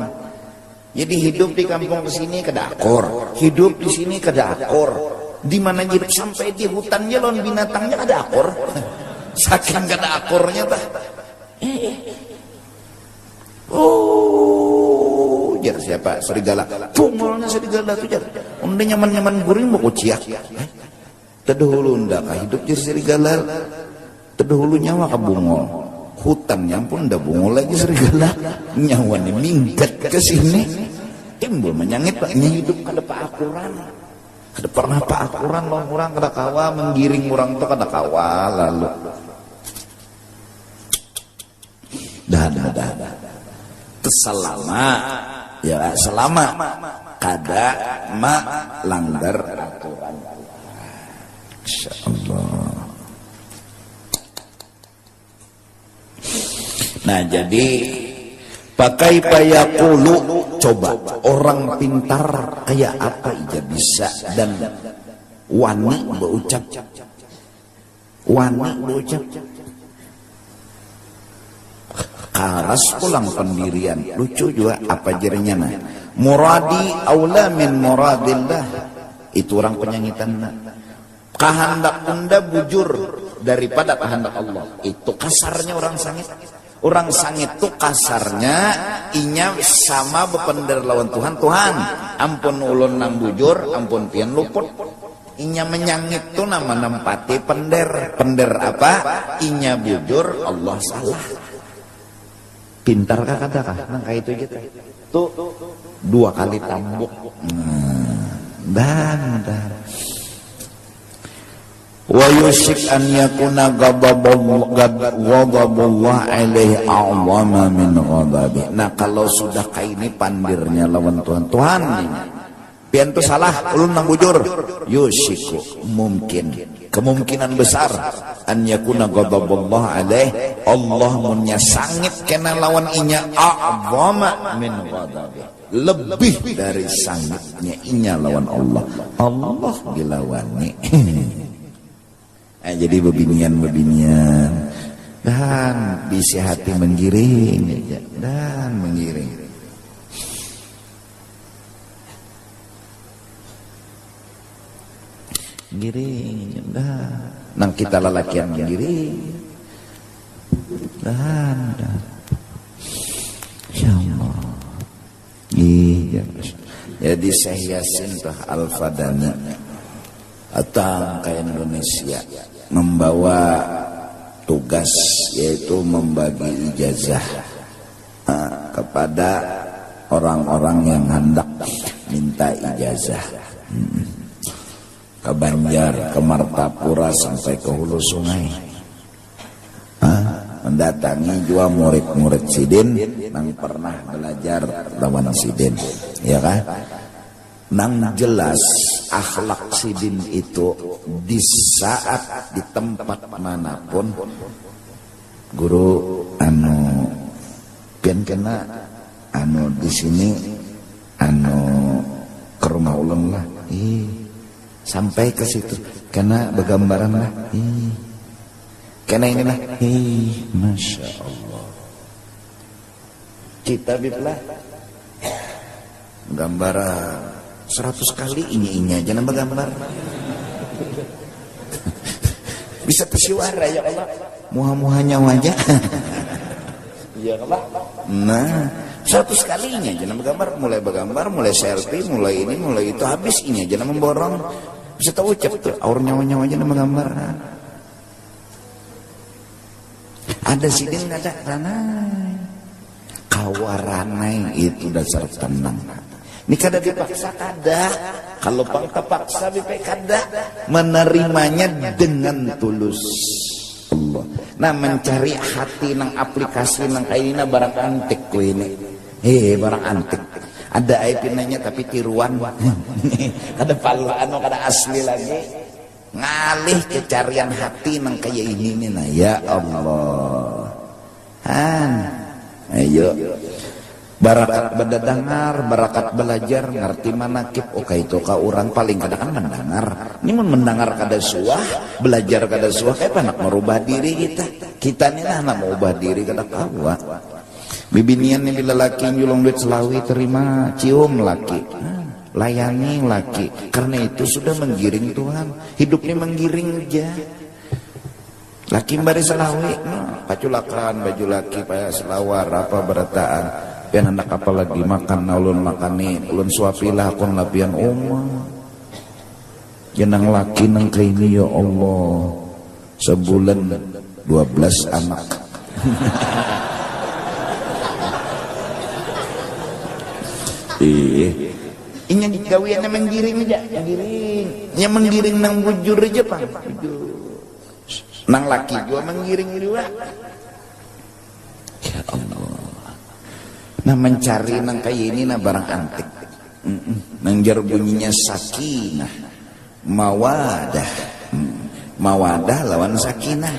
S1: Jadi hidup di kampung kesini kada akor, hidup di sini kada akor. Di mana hidup sampai di hutannya lawan binatangnya kada akor. Saking kada akornya tah. Oh, jar siapa? Serigala. Pungolnya serigala tuh jar. Unda nyaman-nyaman guring mau kuciak. Terdahulu unda kah hidup jar serigala. Terdahulu nyawa ka bungol. Hutannya pun unda bungol lagi serigala. Nyawanya minggat ke sini. Timbul menyangit pak. Ini hidup kada paakuran. Kada pernah paakuran lawan orang kada kawa menggiring orang tuh kada kawa lalu. Dah. Selama ya selama kada langgar aturan. Insyaallah. Nah jadi pakai payakulu, coba orang pintar kayak apa ija bisa dan wani berucap karas pulang pendirian. Lucu juga apa jerinya nah. Muradi aula min muradillah. Itu orang penyanyitan. Kehendak unda bujur daripada kehendak Allah. Itu kasarnya orang sangit. Orang sangit itu kasarnya inya sama bepender lawan Tuhan. Tuhan ampun ulun nang bujur, ampun pian luput. Inya menyangit tuh nama nempati pender. Pender apa? Inya bujur, Allah salah. Pintar kah kata kah? Nang kayak itu gitu. Tuh 2 kali tambuk. Dan wa yushik an yakuna ghadabullah alaihi a'zama min ghadabi. Nah kalau sudah kayak ini pandirnya lawan Tuhan pian tu salah ulun nang bujur, yushiku mungkin kemungkinan besar an yakuna ghadabullah alaihi Allah munya sangit kena lawan inya a'zama min ghadabi, lebih dari sangitnya inya lawan Allah dilawani. Jadi bebinian dan bisi hati menggiring dan menggiring. Giring nang kita lalakian menggiring dan ya Allah. Iya. Jadi Syekh Yasin Al-Fadani datang ke Indonesia membawa tugas yaitu membagi ijazah kepada orang-orang yang hendak minta ijazah ke Banjar, ke Martapura sampai ke Hulu Sungai, mendatangi juga murid-murid Sidin yang pernah belajar lawan Sidin, ya kan? Nang jelas akhlak Sidin itu di saat di tempat manapun guru pian kena di sini ke rumah ulun lah, sampai ke situ kena bergambaran lah, kena inilah, masya Allah. Kita biblah gambaran 100 kali ini aja nambah gambar. Bisa tersiwara ya Allah. Muha-muhanya wajah. Ya Allah. Nah, 100 kali ini aja nambah gambar, mulai selfie, mulai ini, mulai itu, habis ini aja nambah borong. Bisa tahu ucap tuh, aur nyawa-nyawa aja nambah gambar. Ada Sidin ada ranai. Kawaranai itu dasar tenang. Ini kada dipaksa kada, kalau paksa bipek kada, menerimanya dengan tulus Allah. Nah mencari hati nang aplikasi nang kayak ini barang antik ku ini, barang antik. Ada IP-nya tapi tiruan, kada paluan, kada asli lagi. Ngalih kecarian hati nang kayak ini nah ya Allah. Ayo. Barakat berdengar, barakat belajar, ngerti manakib. Oke itu kau orang paling kadang kan mendengar. Ini mendengar kada suah, belajar kada suah. Kayak nak merubah diri kita. Kita ni lah nak merubah diri kada kawa. Bibinian ni bila laki nyulung duit Selawi terima, cium laki, layani laki. Karena itu sudah menggiring Tuhan. Hidup ni menggiring aja. Laki bari Selawi, paculakan baju laki paya selawar apa berataan. Pian anak apa lagi makan ulun makani ulun suapilah kon lapian jenang laki nang kaini ya Allah sebulan 12 anak. Ini gawiannya menggiring aja, menggiring nang bujur aja Pak. Nang laki gua menggiring juga. Ya Allah. Nah mencari nang kayak ini nah barang antik. Nang jar bunyinya sakinah, mawadah, mawadah lawan sakinah.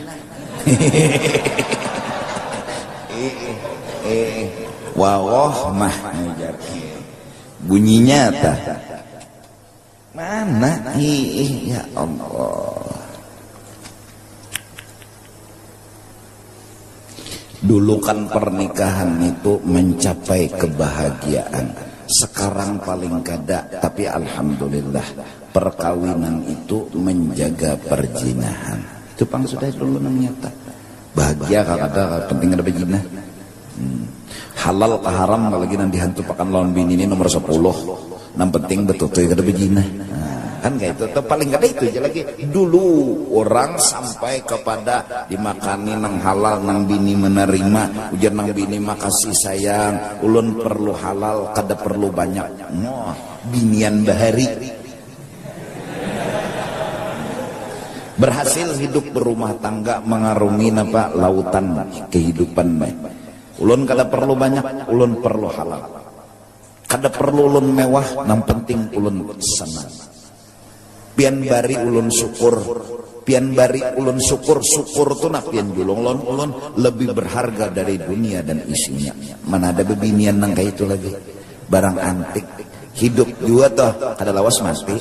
S1: Wawah mah bunyinya tah mana? Ya Allah. Dulu kan pernikahan itu mencapai kebahagiaan. Sekarang paling kada, tapi alhamdulillah perkawinan itu menjaga perjinahan. Itu pang sudah dulu namanya. Bahagia kada penting ada berzina. Halal ke haram apalagi nanti hantu pakan lawan bini ini nomor 10. Yang penting betul-betul kada berzina. kan kayak itu. Atau paling gak ada itu aja lagi. Dulu orang sampai kepada dimakani nang halal, nang bini menerima, ujar nang bini makasih sayang, ulun perlu halal, kada perlu banyak. Binian bahari. Berhasil hidup berumah tangga, mengarungi apa lautan kehidupan baik. Ulun kada perlu banyak, ulun perlu halal. Kada perlu ulun mewah, nang penting ulun senang. Pian bari ulun syukur, pian bari ulun syukur tuh nak pian julung ulun lebih berharga dari dunia dan isinya. Mana ada bebinian nang kayak itu lagi, barang antik. Hidup juga toh kada lawas mati.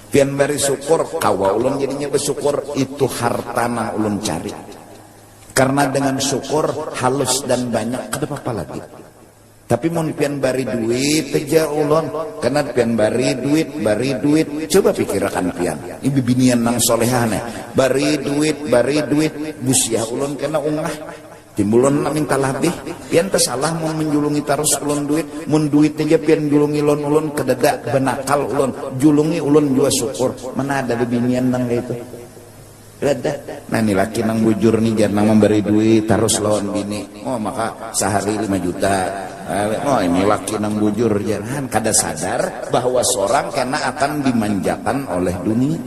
S1: Pian bari syukur, kawa ulun jadinya bersyukur, itu harta nang ulun cari. Karena dengan syukur halus dan banyak kada apa-apa lagi. Tapi mun pian bari duit aja ulun, karena pian bari duit, coba pikirkan pian. Ini bibinian nang solehane, bari duit, busiah ulun kena ungah. Timbulun nak minta labih, pian tersalah mau menjulungi terus ulun duit, mun duit aja pian julungi ulun kedadak benakal ulun, julungi ulun juga syukur. Mana ada bibinian nang itu? Ada. Nah ini laki nang bujur nih jangan memberi duit terus lawan bini. Oh maka sehari 5 juta. Oh ini laki nang bujur jangan kada sadar bahwa seorang kena akan dimanjakan oleh dunia.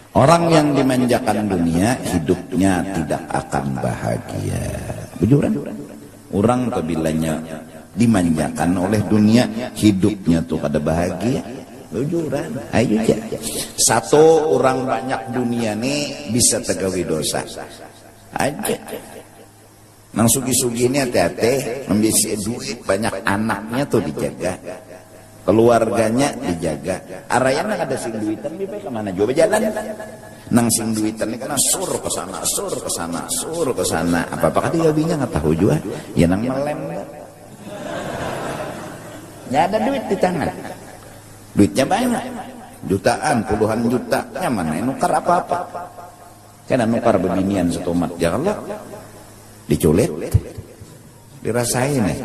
S1: Orang yang dimanjakan dunia hidupnya tidak akan bahagia. Bujuran. Orang kebilanya dimanjakan oleh dunia hidupnya tuh kada bahagia. Bujuran. Ayo aja. Satu orang banyak dunia nih bisa tegawi dosa. Aja. Nang sugi-sugi ini hati-hati, membisi duit banyak anaknya tuh dijaga. Keluarganya dijaga. Arayana ada sing duitan di kemana juga jalan. Nang sing duitan ini karena sur ke sana. Apa-apa dia gabinya nggak tahu juga. Ya nang melem. Ya ada duit di tangan. Duitnya banyak. Jutaan, puluhan juta. Ya mana nukar apa-apa. Karena nukar bebinian setomat. Ya Allah. Diculit. Dirasain nih.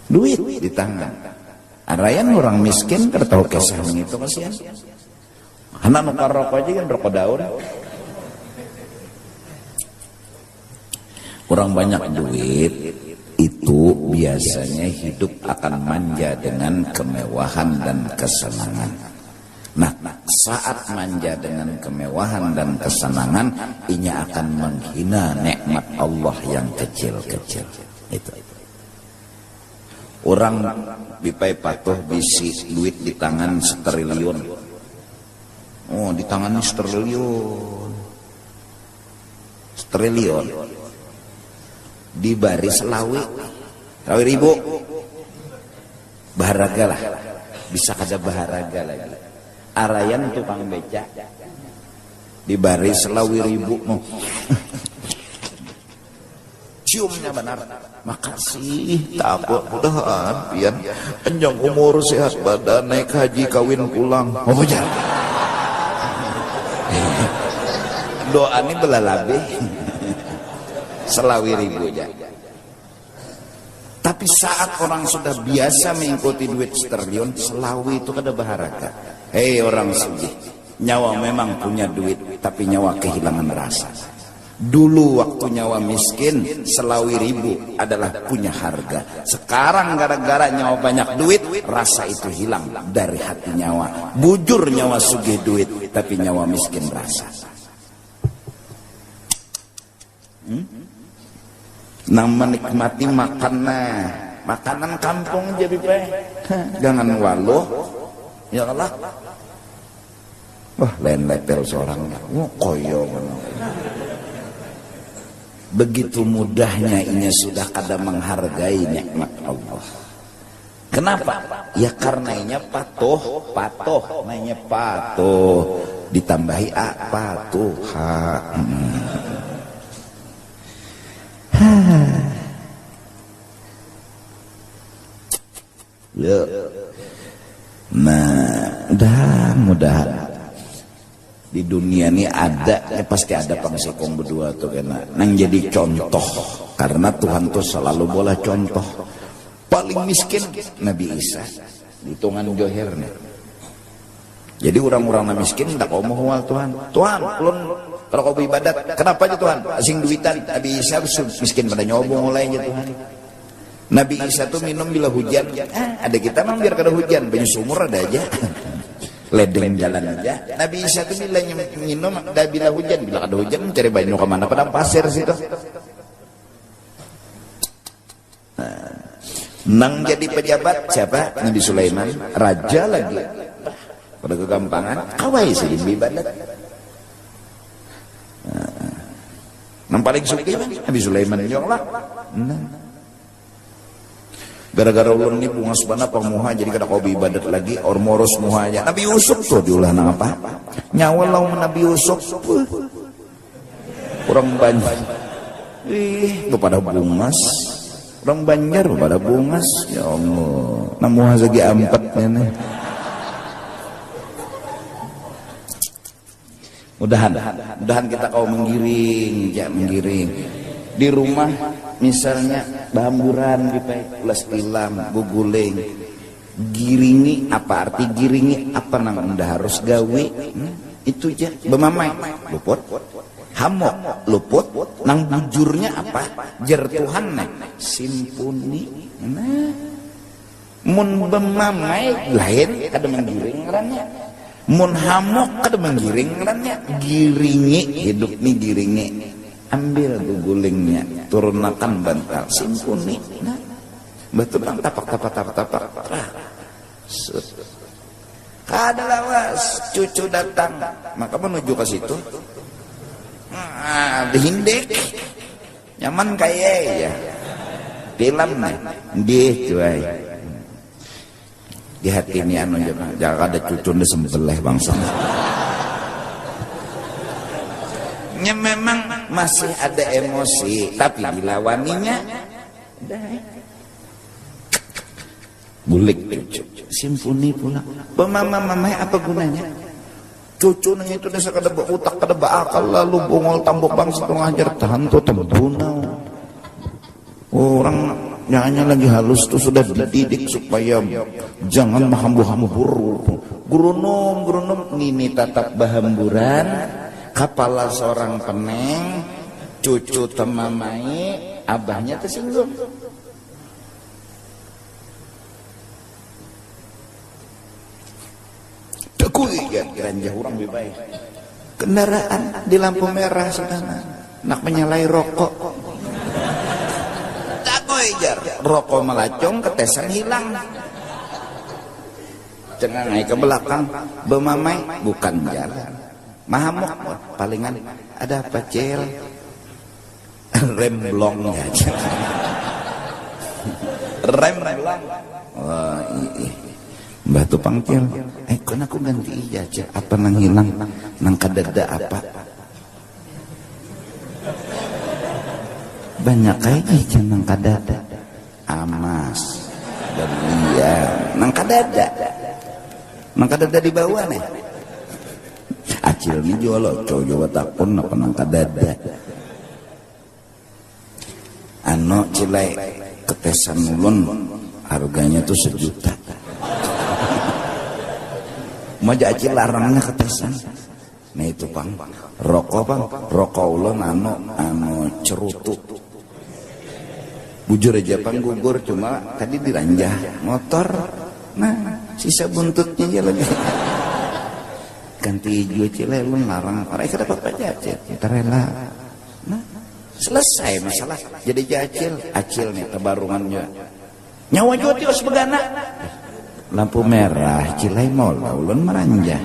S1: Duit di tangan. Arayan orang miskin kertahu kesah itu kasihan. Anak nukar rokok aja kan rokok daun. Orang banyak duit itu biasanya hidup akan manja dengan kemewahan dan kesenangan. Nah, saat manja dengan kemewahan dan kesenangan, inya akan menghina nikmat Allah yang kecil-kecil. Itu. Orang bipai patuh bisi duit di tangan 1 triliun. Oh, di tangannya 1 triliun. 1 triliun. Di baris selawi ribu. Baharaga lah. Bisa kada baharaga lagi. Arayan tukang beca. Di baris selawi ribu. Ciumnya benar. Makasih, takut mudahan pian panjang umur sehat badan naik haji kawin pulang. Oh jangan. Doa ini belalabe. Selawi ribu aja. Tapi saat orang sudah biasa mengikuti duit 1 triliun, selawi itu kada baharaga. Hei orang sugih, nyawa memang punya duit, tapi nyawa kehilangan rasa. Dulu waktu nyawa miskin, selawi ribu adalah punya harga. Sekarang gara-gara nyawa banyak duit, rasa itu hilang dari hati nyawa. Bujur nyawa sugih duit, tapi nyawa miskin rasa. Nang menikmati makanan kampung aja bipe. Jangan waluh. Ya Allah. Wah, lain level seorang. Koyo. Begitu mudahnya inya sudah kada menghargai nikmat Allah. Kenapa? Ya karena inya patuh, namanya patuh. Ditambahi patuh. Nah, mudah-mudahan di dunia ini ada, ya pasti ada pangsikong berdua tuh kena nang jadi contoh, karena Tuhan tuh selalu boleh contoh. Paling miskin Nabi Isa, hitungan johirnya. Jadi orang-orang miskin tak mau mual Tuhan. Tuhan, ulun kalau kau beribadat, kenapa aja Tuhan? Asing duitan. Nabi Isa miskin pada nyobong mulai aja Tuhan. Nabi Isa tuh minum bila hujan. Ada kita mah biar kada hujan, banyak sumur ada aja. Ledeng jalan aja. Nabi Isa tuh bila minum dah bila hujan, bila ada hujan mencari banyu ke mana? Padang pasir situ. Nang jadi pejabat siapa? Nabi Sulaiman, raja lagi. Pada kegampangan, kawai sih ibadat. Nang paling suki Nabi Sulaiman juga lah. Gara-gara ulun ini bunga sebana pamuha jadi kada kau ibadat lagi ormoros muhanya. Nabi Yusuf tuh diulah nang apa? Nyawa lau Nabi Yusuf. Orang banyak. Kepada bungas. Orang Banjar pada bungas. Ya Allah. Namuha segi ampatnya nih. Mudahan kita kau menggiring, ya menggiring. Di rumah misalnya bahamburan plus tilam, guguling, giringi apa arti giringi apa nang anda harus gawe itu aja bemamai luput hamok luput nang bujurnya apa jertuhan simpuni mun bemamai lain kada menggiring rannya mun hamok kada menggiring rannya giringi hidup nih giringi ambil gugulingnya turunkan bantal simpuni betul bang tapak kada lawas cucu datang maka menuju ke situ dihindek nyaman kaya ya film nih dia cuy di hati ini anu jangan ada cucu di sembelih bangsa memang masih ada emosi tapi dilawaninya bulik cucu simpuni pula pemama-mama apa gunanya cucu nang itu desa kada utak kada akal lalu bongol tambok bangsa tengah ajar tahan tuh tembunau orang nyanyi lagi halus tuh sudah dididik supaya jangan mahambur-hambur gurunom ngini tatap bahamburan kepala seorang peneng cucu temamai abahnya tersinggung dekui ya ganja orang lebih baik kendaraan di lampu merah sana nak menyalai rokok dakui jar rokok melacong ketesan hilang cengangai ke belakang bemamai bukan jalan mahamok palingan ada apa cel rem blong ya rem blong wah mbah tu pangcil kan aku ganti aja apa nang hilang nang kadada apa banyak kayaknya nang kadada amas dan iya nang kadada di bawah nih acil ni jual coba takun apa nang kadada ano cilai ketesan ulun harganya tuh 1 juta maja acil larangnya ketesan nah itu pang rokok ulun ano cerutu bujur aja pang gugur cuma tadi diranjah motor nah sisa buntutnya aja lagi ganti hijau cilai lu larang orang kita dapat aja kita rela nah selesai masalah jadi acil nih tebarungannya nyawa juga tios begana lampu merah cilai mau ulun meranjah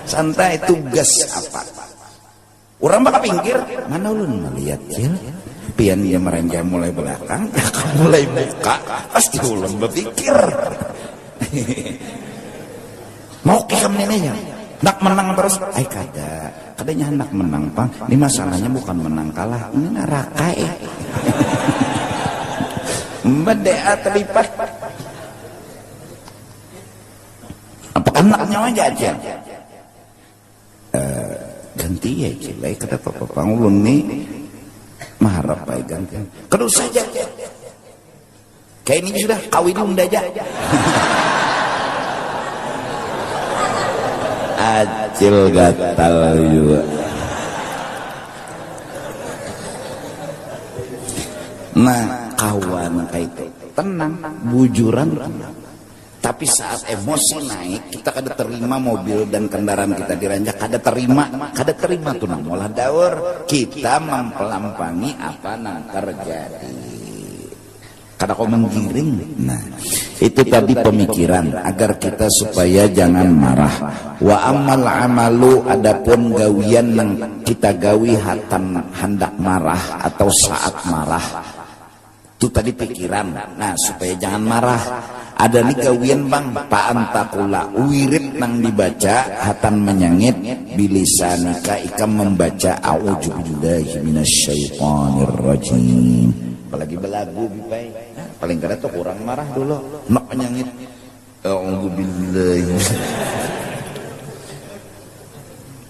S1: santai tugas apa orang bakal pinggir mana ulun melihat cil pian dia meranjah mulai belakang mulai buka pasti ulun berpikir mau kekam neneknya nak menang terus kadanya nak menang pang ini masalahnya bukan menang kalah ini narakai mbedea terlipat apa anaknya aja ganti ya cilai kata papa ulun nih maharap baik ganti kedua saja kayak ini sudah kawin unda aja acil gatal juga. Nah kawan kayak itu tenang bujuran tenang. Tapi saat emosi naik kita kada terima mobil dan kendaraan kita diranjak kada terima tuh nang molah daur kita mempelampangi apa nang terjadi kada kau menggiring. Nah itu tadi pemikiran agar kita supaya jangan marah. Wa amal amalu adapun gawian nang kita gawi hatan hendak marah atau saat marah itu tadi pikiran. Nah supaya jangan marah ada nih gawian bang pa'antakula wirid nang dibaca hatan menyangit bilisanika ikam membaca a'udzubillahi minasyaitonir rajim. Apalagi belagu bipai paling kada tuh kurang marah dulu nak menyangit a'udzubillahi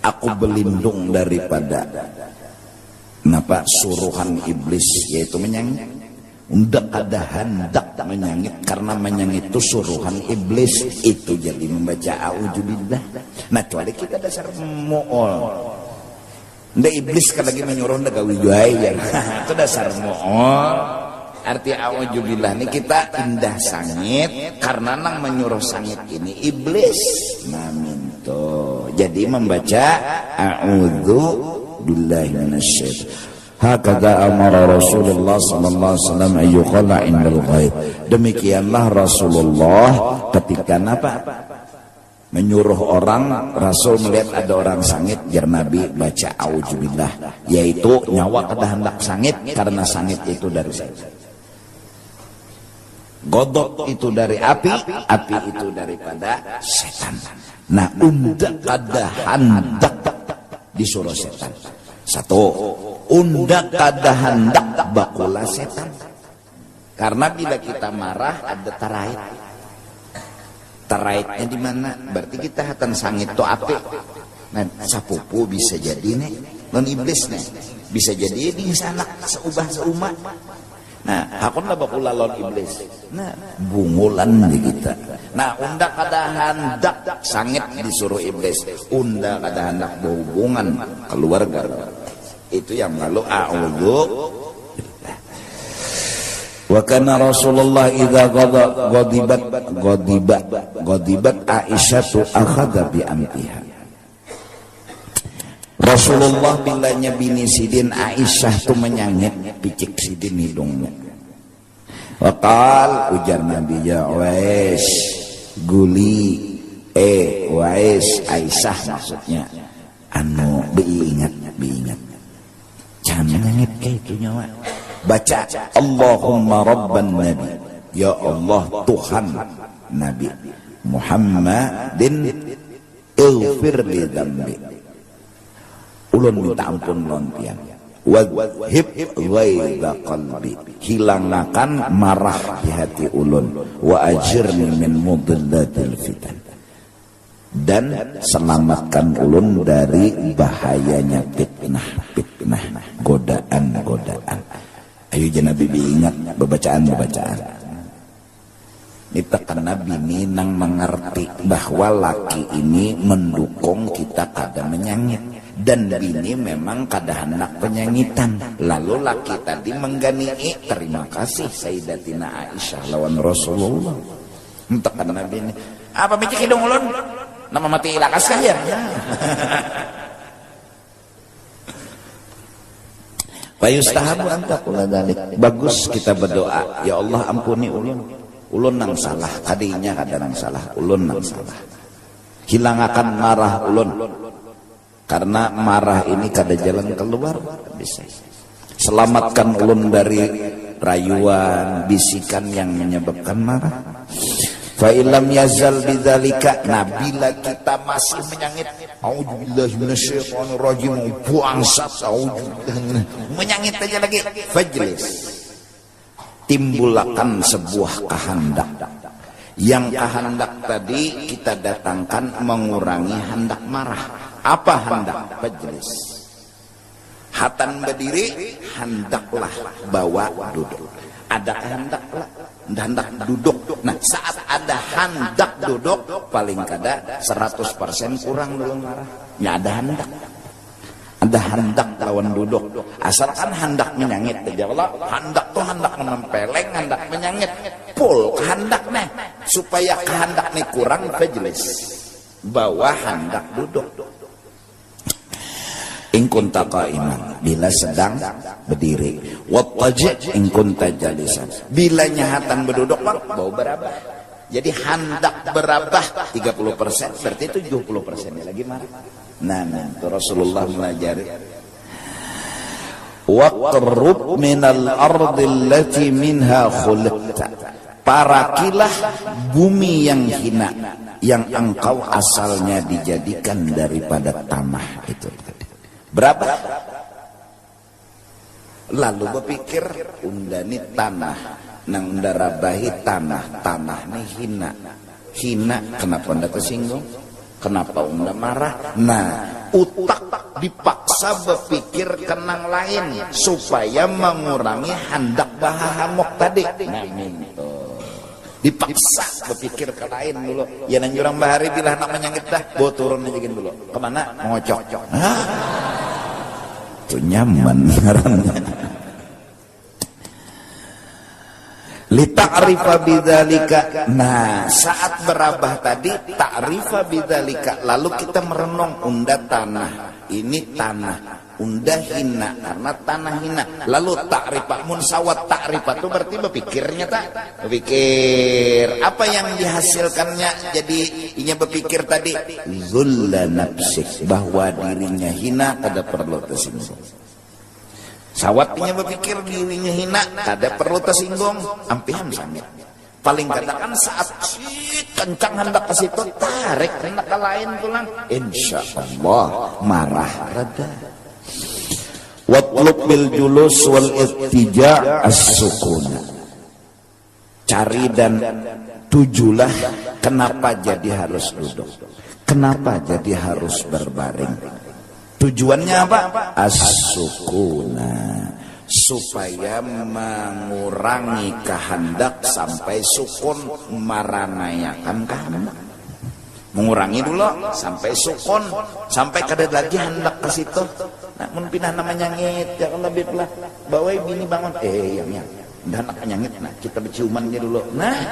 S1: aku berlindung daripada napa suruhan iblis yaitu menyangit. Undak ada hendak menyangit karena menyangit itu suruhan iblis itu jadi membaca a'udzubillah. Nah kecuali kita dasar mu'ol ndak iblis kan lagi menyuruh ndak gawi juai itu dasar mu'ol. Arti a'udzubillah ini kita indah sangit karena nang menyuruh sangit ini iblis. Nah minto jadi membaca a'udzubillahi minasyaitonir. Hakada amara Rasulullah sallallahu alaihi wasallam ayyuqala indal ghaib. Demikianlah Rasulullah ketika apa? Menyuruh orang, Rasul melihat ada orang sangit, biar Nabi baca auzubillah, yaitu nyawa kada hendak sangit karena sangit itu dari setan. Godok itu dari api itu daripada setan. Nah, undak kada hendak disuruh setan. Satu, undak kada hendak bakula setan. Karena bila kita marah ada tarait. Taraitnya di mana? Berarti kita hatan sangit to api. Nah, sapupu bisa jadi nih, non iblis nih. Bisa jadi di sana seubah seumat. Nah, hakun lah bakula lon iblis. Nah, bungulan di kita. Nah, undak kada hendak sangit disuruh iblis. Undak kada hendak berhubungan keluarga. Itu yang lalu a'udzu. Wa kana Rasulullah idza ghadibat Aisyah akhadha bi amtiha. Rasulullah bilanya bini sidin Aisyah tu menyangit picik sidin hidungnya. Wa qal ujar Nabi ya Wais guli Wais Aisyah maksudnya anu diingat jangan menyangit kayak itu nyawa. Baca Allahumma rabban nabi, ya Allah Tuhan Nabi Muhammadin ighfir li dzambi, ulun minta ampun lontian, wadhib ghaidha qalbi, hilangkan marah di hati ulun, wa ajirni min mudillatil fitan, dan selamatkan ulun dari bahayanya fitnah, godaan. Ayo jangan Nabi ingat bacaan. Kita kan Nabi ini nang mengerti bahwa laki ini mendukung kita kada menyangit dan bini memang kada hendak penyangitan. Lalu laki tadi menggani'i terima kasih Sayyidatina Aisyah lawan Rasulullah. Entek kan Nabi ini apa micik hidung ulun nama mati ilakas kah ya? Fayustahabu antakula dalik. Bagus kita berdoa, ya Allah ampuni ulun nang salah, kadinya kada nang salah, ulun nang salah. Hilangakan marah ulun. Karena marah ini kada jalan keluar, bisa. Selamatkan ulun dari rayuan, bisikan yang menyebabkan marah. Fa illam yazal bidzalika, nah bila kita masih menyangit auzubillahi minasyaitonir rajim, bangsat auzubillahi, menyangit aja lagi, fajlis, timbulkan sebuah kehendak. Yang kehendak tadi kita datangkan mengurangi hendak marah. Apa hendak? Majlis. Hatan berdiri, hendaklah bawa duduk. Ada hendak duduk. Nah, saat ada hendak duduk, paling kada 100% kurang dulu marah. Ya ada hendak. Ada hendak lawan duduk. Asalkan hendak menyangit aja. Allah, hendak tuh hendak menempeleng, hendak menyangit. Pul hendak nih. Supaya kehendak nih kurang, majlis. Bawa hendak duduk. In kunta qa'iman, bila sedang berdiri. Wattaji' in kunta jalisan. Bila nyahatan berduduk, bang, bau berabah. Jadi hendak berabah 30%, berarti 70% lagi marah. Nah, itu Rasulullah melajari. Waqrub minal ardi allati minha khuliqta. Parakilah bumi yang hina, yang engkau asalnya dijadikan daripada tanah itu. Berapa? Lalu berpikir, undani tanah, nang undarabahi tanah nih hina, kenapa unda tersinggung? Kenapa unda marah? Nah, utak dipaksa berpikir kenang lain supaya mengurangi hendak bahahamok tadi. Nah, dipaksa berpikir ke lain dulu. Ya nang jurang bahari bila nak menyangit dah, bawa turun aja dulu. Kemana? Ngocok. Itu nyaman ngarannya. Lita'rifa bidzalika. Nah, saat berabah tadi ta'rifa bidzalika, lalu kita merenung unda tanah. Ini tanah, unda hina karena tanah hina. Lalu ta'rifa munsawat ta'rifa itu berarti berpikirnya tak? Berpikir. Apa yang dihasilkannya? Jadi inya berpikir tadi zulla nafsik, bahwa dirinya hina kada perlu tersinggung. Sawatnya berpikir dirinya hina, kada perlu tersinggung. Ampihan samit. Paling katakan saat kencang hendak ke situ, tarik hendak ke lain pulang. Insya Allah marah rada. Watlub bil julus wal ittija' as-sukuna. Cari dan tujulah kenapa jadi harus duduk. Kenapa jadi harus berbaring. Tujuannya apa? As-sukuna, supaya mengurangi kehendak sampai sukun, maranayakan kehendak. Mengurangi dulu sampai sukun, sampai kada lagi hendak ke situ. Nah, mun pindah namanya nyangit, ya kalau lebih pelah. Bawa bini bangun, yang dah nak nyangit, nah kita berciumannya dulu. Nah,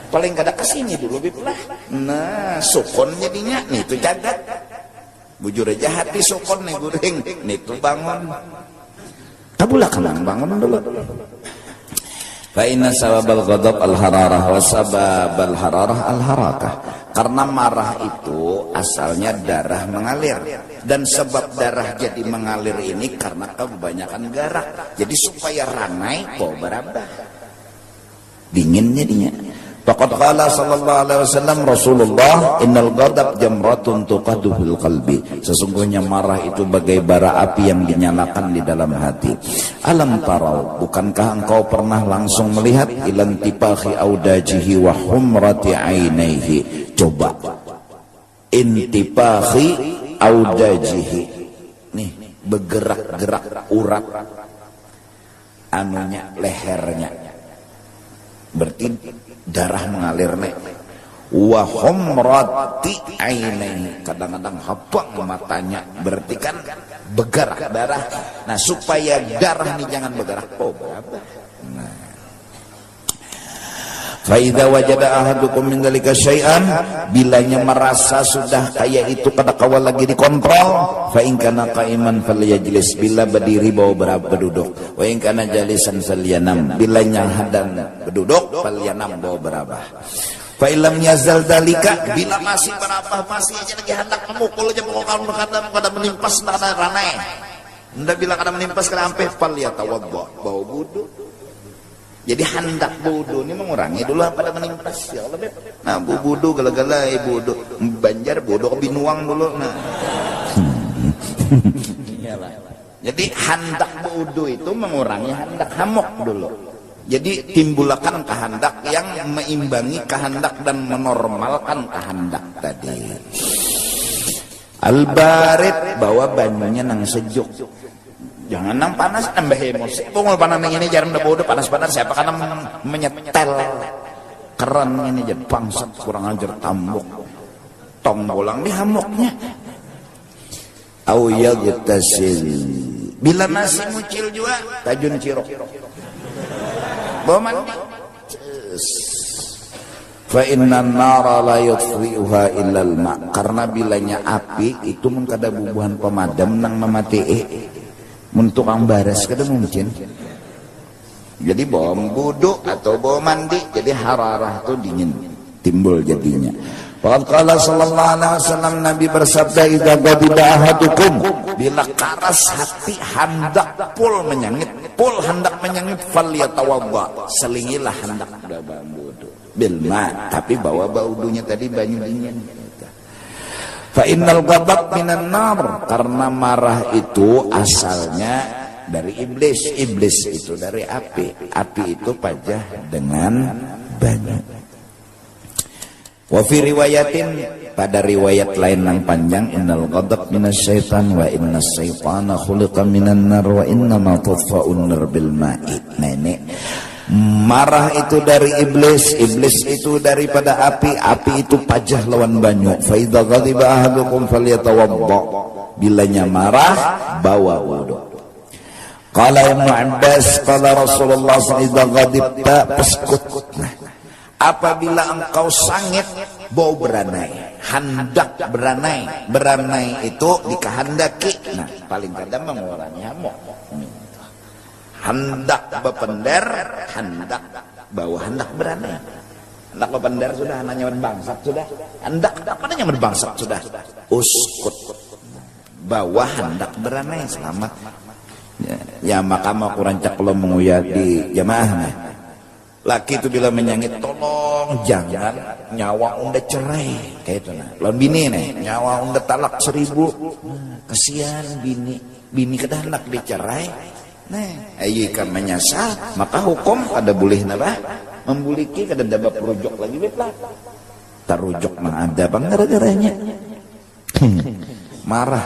S1: paling kada kesini dulu lebih pelah. Nah, sukun jadinya, nih itu jagat. Bujur aja hati sukun nih guring, nih tuh bangun. Tabulah kenang bangun dulu. Fa inna sababal ghadab al-hararah wa sababal hararah al-harakah. Karena marah itu asalnya darah mengalir, dan sebab darah jadi mengalir ini karena kebanyakan garak. Jadi supaya ranai kok berabah. Dingin jadinya. Faqad qala sallallahu alaihi wasallam Rasulullah, innal ghadab jamratun tuqadu fil qalbi. Sesungguhnya marah itu bagai bara api yang dinyalakan di dalam hati. Alam tarau, bukankah engkau pernah langsung melihat ilan tipahi audajihi wa humrati ainaihi. Coba intipahi audajihi, nih bergerak-gerak urat anunya, lehernya, berarti darah mengalir nih. Wa humrati ainaihi, kadang-kadang habang matanya, berarti kan bergerak darah. Nah, supaya darah ini jangan bergerak, nah, Faida wajada ahadukum min dzalika syai'an, bilanya merasa sudah kayak itu kada kawal lagi dikontrol, fa in kana qa'iman falyajlis, bila berdiri bawa berduduk, wa in kana jalisan falyanam, bilanya hadan berduduk falyanam bawa berabah. Fa illam yazal dzalika, bila masih berabah, masih aja lagi hendak memukul aja pokoknya kada menimpas kada ranai. Ndak bila kada menimpas kada ampe falyatawaddo, bawa wudu. Jadi hendak budu ini mengurangi dulu pada menimpas, ya Allah. Nah, budu gala-gala budu Banjar budu ke Binuang dulu. Nah. Jadi hendak budu itu mengurangi hendak hamok dulu. Jadi timbulkan kehendak yang meimbangi kehendak dan menormalkan kehendak tadi.
S2: Al-barid, bawa banyunya nang sejuk. Jangan nang panas nambah emosi. Pungul panas nang ini jarum udah panas-panas siapa karena menyetel keren ini jadi bangsat kurang ajar tambuk. Tong bolang di hamoknya. Au yagtasil. Bila nasi mucil juga tajun cirok. Bawa mandi. Fa inna nara la yutfi'uha illa al-ma. Karena bilanya api itu mun kada bubuhan pemadam nang mamatii. Mun tukang baras kada mungkin. Jadi bawa buduk atau bawa mandi jadi hararah itu dingin timbul jadinya. Waqad qala sallallahu alaihi wasallam, Nabi bersabda, idza ghadiba ahadukum, bila karas hati hendak pul hendak menyangit falyatawadda, selingilah hendak berwudu bil ma, tapi bawa baudunya tadi banyu dingin. Fa innal ghadab minan nar, karena marah itu asalnya dari iblis, iblis itu dari api, api itu pajah dengan banyu. Wa fi riwayatin, pada riwayat lain yang panjang, innal ghadab minasyaitan wa innas syaitana khuliqa minan nar wa innama tudfa'un nar bil ma'i. Nenek marah itu dari iblis, iblis itu daripada api, api itu pajah lawan banyu. Fa idza ghadiba ahadukum falyatawadda, bilanya marah bawa wudu. Qala Ibnu Abbas qala Rasulullah sallallahu alaihi wasallam, idza ghadibta faskut. Apabila engkau sangit, bau beranai, hendak beranai, beranai itu dikehendaki. Nah, paling kadang mengurangi hamok. Hendak bepender, hendak bawa hendak beranai. Hendak bepender sudah, nanya berbangsat sudah. Hendak apa nanya berbangsat sudah. Uskut, bawa hendak beranai, selamat. Ya maka mau kurancak kalau menguyat di jamaah nah. Laki itu bila menyangit, tolong jangan nyawa unda cerai kayak itu nah. Lawan bini nih, nyawa unda talak 1000. Kesian bini kedah hendak dicerai. Nah, ayyika menyasar, maka hukum ada boleh napa? Membuliki kada dapat rujuk lagi betlah. Tarujuk mah ada bang gara-garanya. Marah.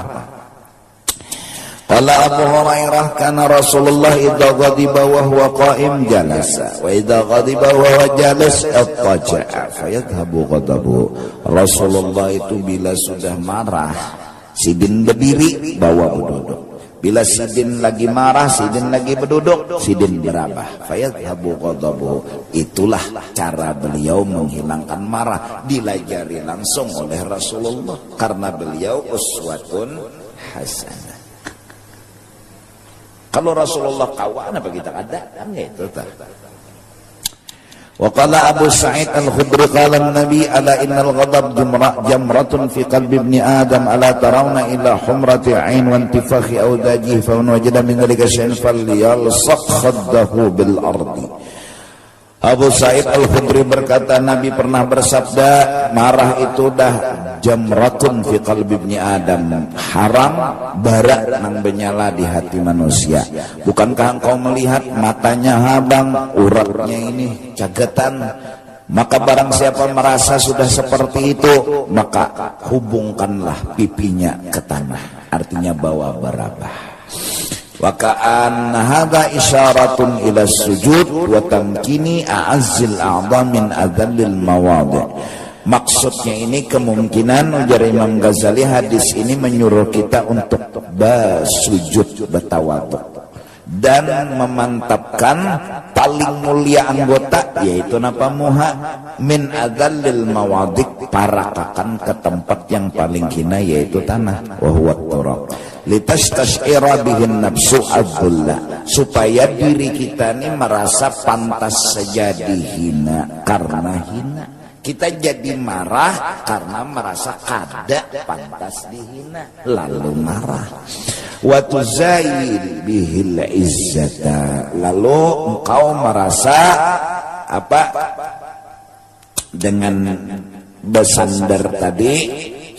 S2: Qala Abu Hurairah, kana Rasulullah idza ghadiba wa huwa qa'im jalasa wa idza ghadiba wa huwa jalis ittaja'a fayadhhabu ghadabu. Rasulullah itu bila sudah marah sidin berdiri bawa berduduk. Bila sidin lagi marah, sidin lagi berduduk, sidin berabah. Fayadhhabu ghadabu. Itulah cara beliau menghilangkan marah, dilajari langsung oleh Rasulullah karena beliau uswatun hasanah. Kalau Rasulullah kawan apa kita ada kan gitu tak. Wa qala Abu Sa'id Al-Khudri qala an-nabi ala innal ghadab jamratun fi qalbi ibni adam ala tarawna ila humrati 'ain wa intifakhi awdajihi fa man wajada min dhalika shay'an falyalsaq khaddahu bil ardi. Abu Sa'id Al-Khudri berkata, Nabi pernah bersabda, marah itu dah jamratun fi qalbi ibni Adam, haram bara nang benyala di hati manusia. Bukankah engkau melihat matanya habang, uratnya ini cagatan? Maka barang siapa merasa sudah seperti itu, maka hubungkanlah pipinya ke tanah, artinya bawa barabah. Wa ka'an hadza isyaratun ila sujud wa tamkini a'azzil a'dha min adzallil mawadhi'. Maksudnya ini kemungkinan ujar Imam Ghazali, hadis ini menyuruh kita untuk bersujud bertawadhu dan memantapkan paling mulia anggota yaitu napa muha min adzallil mawadhi', parakakan ke tempat yang paling hina yaitu tanah, wa huwa turab. Litastash'ira bihin nafsu adzullah, supaya diri kita ini merasa pantas saja dihina karena hina. Kita jadi marah karena merasa kada pantas dihina lalu marah. Wa tuzayyil bihil izzata, lalu engkau merasa apa dengan bersandar tadi,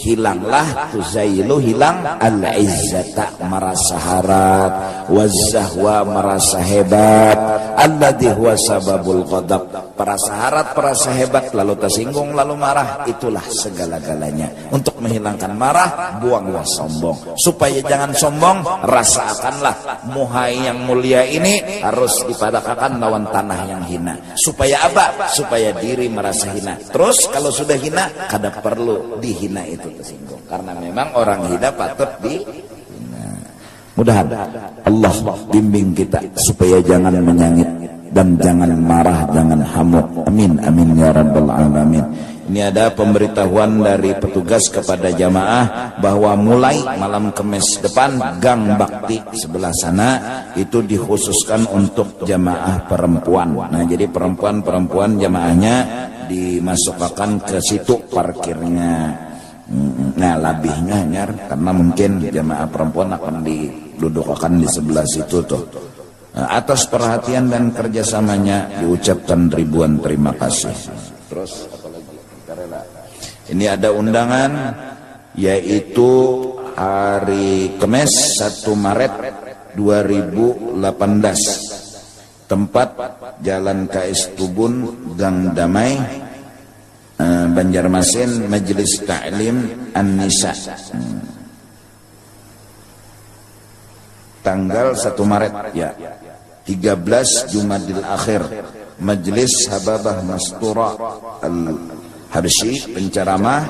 S2: hilanglah tuzailu, hilang al-izzata, merasa harap, wazahwa, merasa hebat, alladhi huwa sababul ghadab, perasa harap, perasa hebat, lalu tersinggung, lalu marah, itulah segala-galanya. Untuk menghilangkan marah, buanglah sombong. Supaya jangan sombong, rasakanlah muhai yang mulia ini harus dipadakakan lawan tanah yang hina. Supaya apa? Supaya diri merasa hina. Terus kalau sudah hina, kada perlu dihina itu tersinggung. Karena memang orang hina patut dihina. Mudah Allah bimbing kita supaya jangan menyangit dan jangan marah, jangan hamuk. Amin, amin ya rabbal alamin. Ini ada pemberitahuan dari petugas kepada jamaah bahwa mulai malam Kamis depan gang bakti sebelah sana itu dikhususkan untuk jamaah perempuan. Nah, jadi perempuan jamaahnya dimasukkan ke situ parkirnya. Nah, lebihnya nyar karena mungkin jamaah perempuan akan didudukkan di sebelah situ tuh. Nah, atas perhatian dan kerjasamanya diucapkan ribuan terima kasih. Terus ini ada undangan yaitu hari Kamis 1 Maret 2018. Tempat Jalan KS Tubun, Gang Damai, Banjarmasin, Majelis Ta'lim An-Nisa. Tanggal 1 Maret ya. 13 Jumadil Akhir. Majelis Hababah Mastura Al-Habsyi, penceramah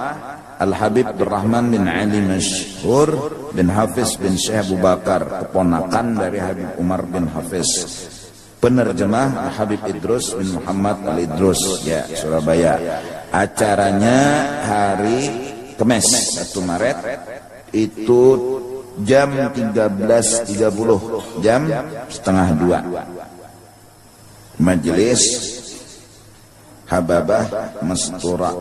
S2: Al-Habib Abdurrahman bin Ali Masyhur bin Hafiz bin Syekh Abu Bakar, keponakan dari Habib Umar bin Hafiz. Penerjemah Al-Habib Idrus bin Muhammad Al-Idrus ya, Surabaya. Acaranya hari Kamis 1 Maret itu jam 13.30, jam setengah 2. Majelis Hababah Mastura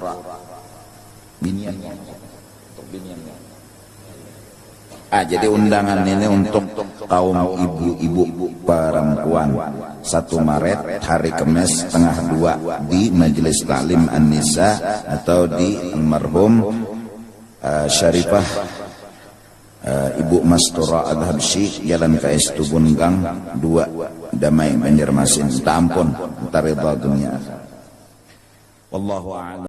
S2: Binian. Jadi undangan ini untuk kaum ibu-ibu perempuan. 1 Maret hari Kamis setengah 2 di Majelis Ta'lim An-Nisa atau di almarhum Syarifah Ibu Mastura Al-Habsyi, Jalan KS Tubun Gang 2 Damai Banjarmasin. Minta ampun, minta ridha dunia. Wallahu a'lam.